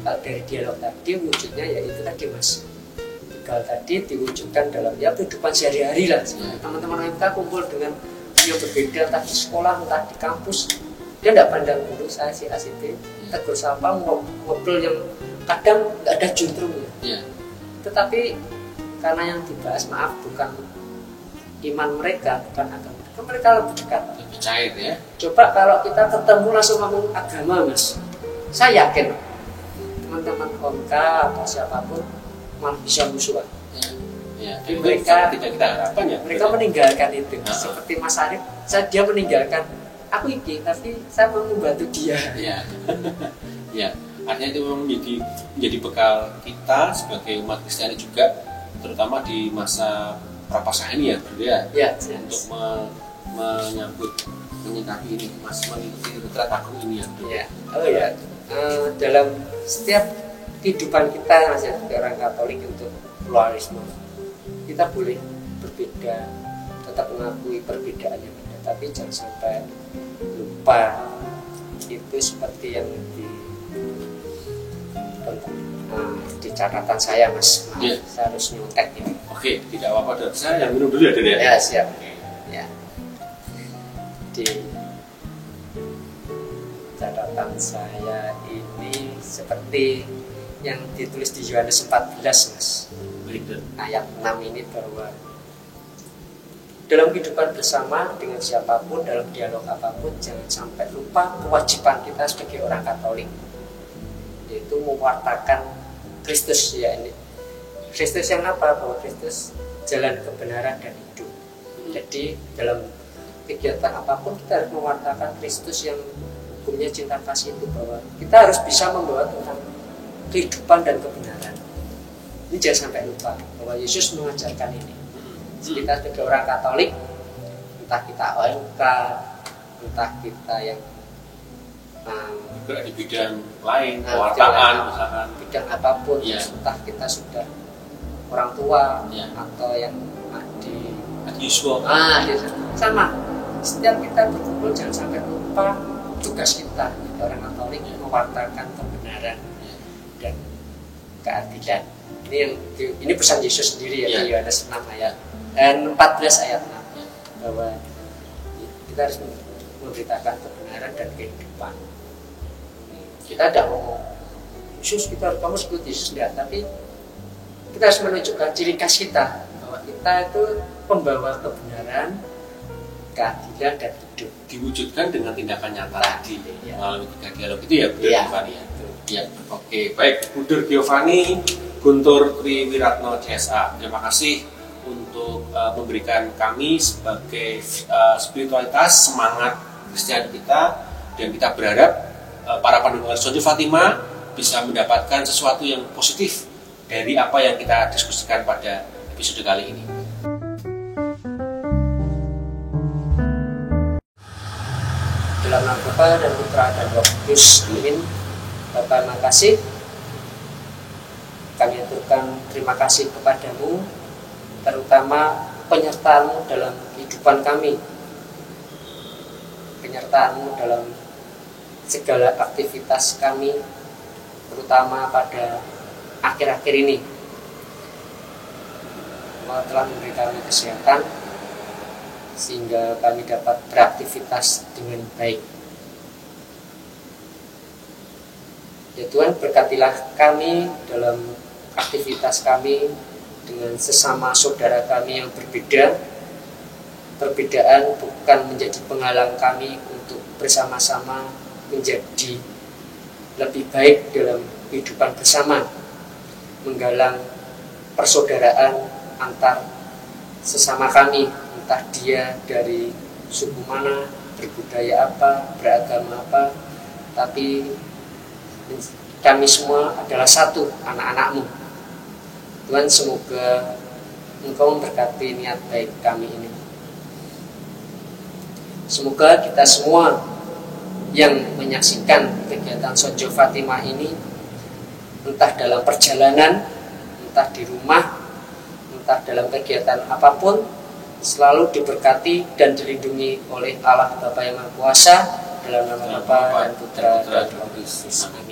Kalau dari dialog tadi wujudnya ya itu tadi Mas. Kalau tadi diwujudkan dalam kehidupan sehari-hari lah. Teman-teman OMK kumpul dengan yang berbeda, entah di sekolah, entah di kampus. Dia tidak pandang dulu saya si ACT, tegur sapa, ngobrol yang kadang nggak ada juntrungnya. Tetapi karena yang dibahas bukan iman mereka, bukan agama mereka, lebih dekat, lebih cair ya. Coba kalau kita ketemu langsung ngomong agama Mas, saya yakin teman-teman OMK atau siapapun malah bisa musuhan. Mereka tidak kita harapkan ya. Mereka meninggalkan itu. Seperti Mas Arief, dia meninggalkan aku ini, tapi saya mau membantu dia. Artinya itu memang menjadi bekal kita sebagai umat Kristen juga, terutama di masa prapaskah ini untuk menyambut, menyikapi ini, mengikuti retret agung ini dalam setiap kehidupan kita Mas sebagai orang Katolik untuk pluralisme, kita boleh berbeda, tetap mengakui perbedaan yang ada, tapi jangan sampai lupa itu seperti yang di catatan saya Mas. Saya harus nyontek ini. Oke, tidak apa-apa. Saya yang minum dulu ya, Den ya. Ya, siap. Ya. Di catatan saya ini seperti yang ditulis di Yohanes 14 Mas. Ayat 6 ini, bahwa dalam kehidupan bersama dengan siapapun, dalam dialog apapun, jangan sampai lupa kewajiban kita sebagai orang Katolik, yaitu mewartakan Kristus ini. Kristus yang apa? Bahwa Kristus jalan kebenaran dan hidup. Jadi dalam kegiatan apapun kita harus mewartakan Kristus yang hukumnya cinta kasih itu, bahwa kita harus bisa membawa tentang kehidupan dan kebenaran. Ini jangan sampai lupa bahwa Yesus mengajarkan ini. Kita sebagai orang Katolik, entah kita OMK, entah kita yang juga di bidang lain, pewartaan misalkan, bidang apapun, ya. entah kita sudah orang tua ya. atau yang di Yusuf, sama. Setiap kita berkumpul jangan sampai lupa tugas kita orang Katolik mewartakan kebenaran dan keadilan. Ini pesan Yesus sendiri ya, di Yohanes 6 ayat 14 ayat 6 bahwa kita harus memberitakan kebenaran dan kehidupan. Kita tidak ngomong Yesus, kamu ikut Yesus enggak, tapi kita harus menunjukkan ciri khas kita bahwa kita itu pembawa kebenaran, keadilan dan hidup, diwujudkan dengan tindakan nyata tadi melalui 3 dialog itu ya, Budur Giovanni ya. Ya, oke, baik, Budur Giovanni, Guntur Triwiratno CSA. Terima kasih untuk memberikan kami sebagai spiritualitas semangat Kristiani kita, dan kita berharap para pendengar Sonjo Fatima bisa mendapatkan sesuatu yang positif dari apa yang kita diskusikan pada episode kali ini. Dalam nama Bapa dan Putra dan Roh Kudus, amin. Bapa, terima kasih. Kami aturkan terima kasih kepadamu, terutama penyertaan-Mu dalam kehidupan kami, penyertaan-Mu dalam segala aktivitas kami, terutama pada akhir-akhir ini. Engkau telah memberi kami kesehatan sehingga kami dapat beraktivitas dengan baik. Ya Tuhan, berkatilah kami dalam aktivitas kami dengan sesama saudara kami yang berbeda. Perbedaan bukan menjadi penghalang kami untuk bersama-sama menjadi lebih baik dalam kehidupan bersama, menggalang persaudaraan antar sesama kami, entah dia dari suku mana, berbudaya apa, beragama apa, tapi kami semua adalah satu, anak-anak-Mu. Tuhan, semoga Engkau memberkati niat baik kami ini. Semoga kita semua yang menyaksikan kegiatan Sonjo Fatima ini, entah dalam perjalanan, entah di rumah, entah dalam kegiatan apapun, selalu diberkati dan dilindungi oleh Allah Bapa yang Maha Kuasa, dalam nama Bapa dan Putra dan Roh Kudus. Amin.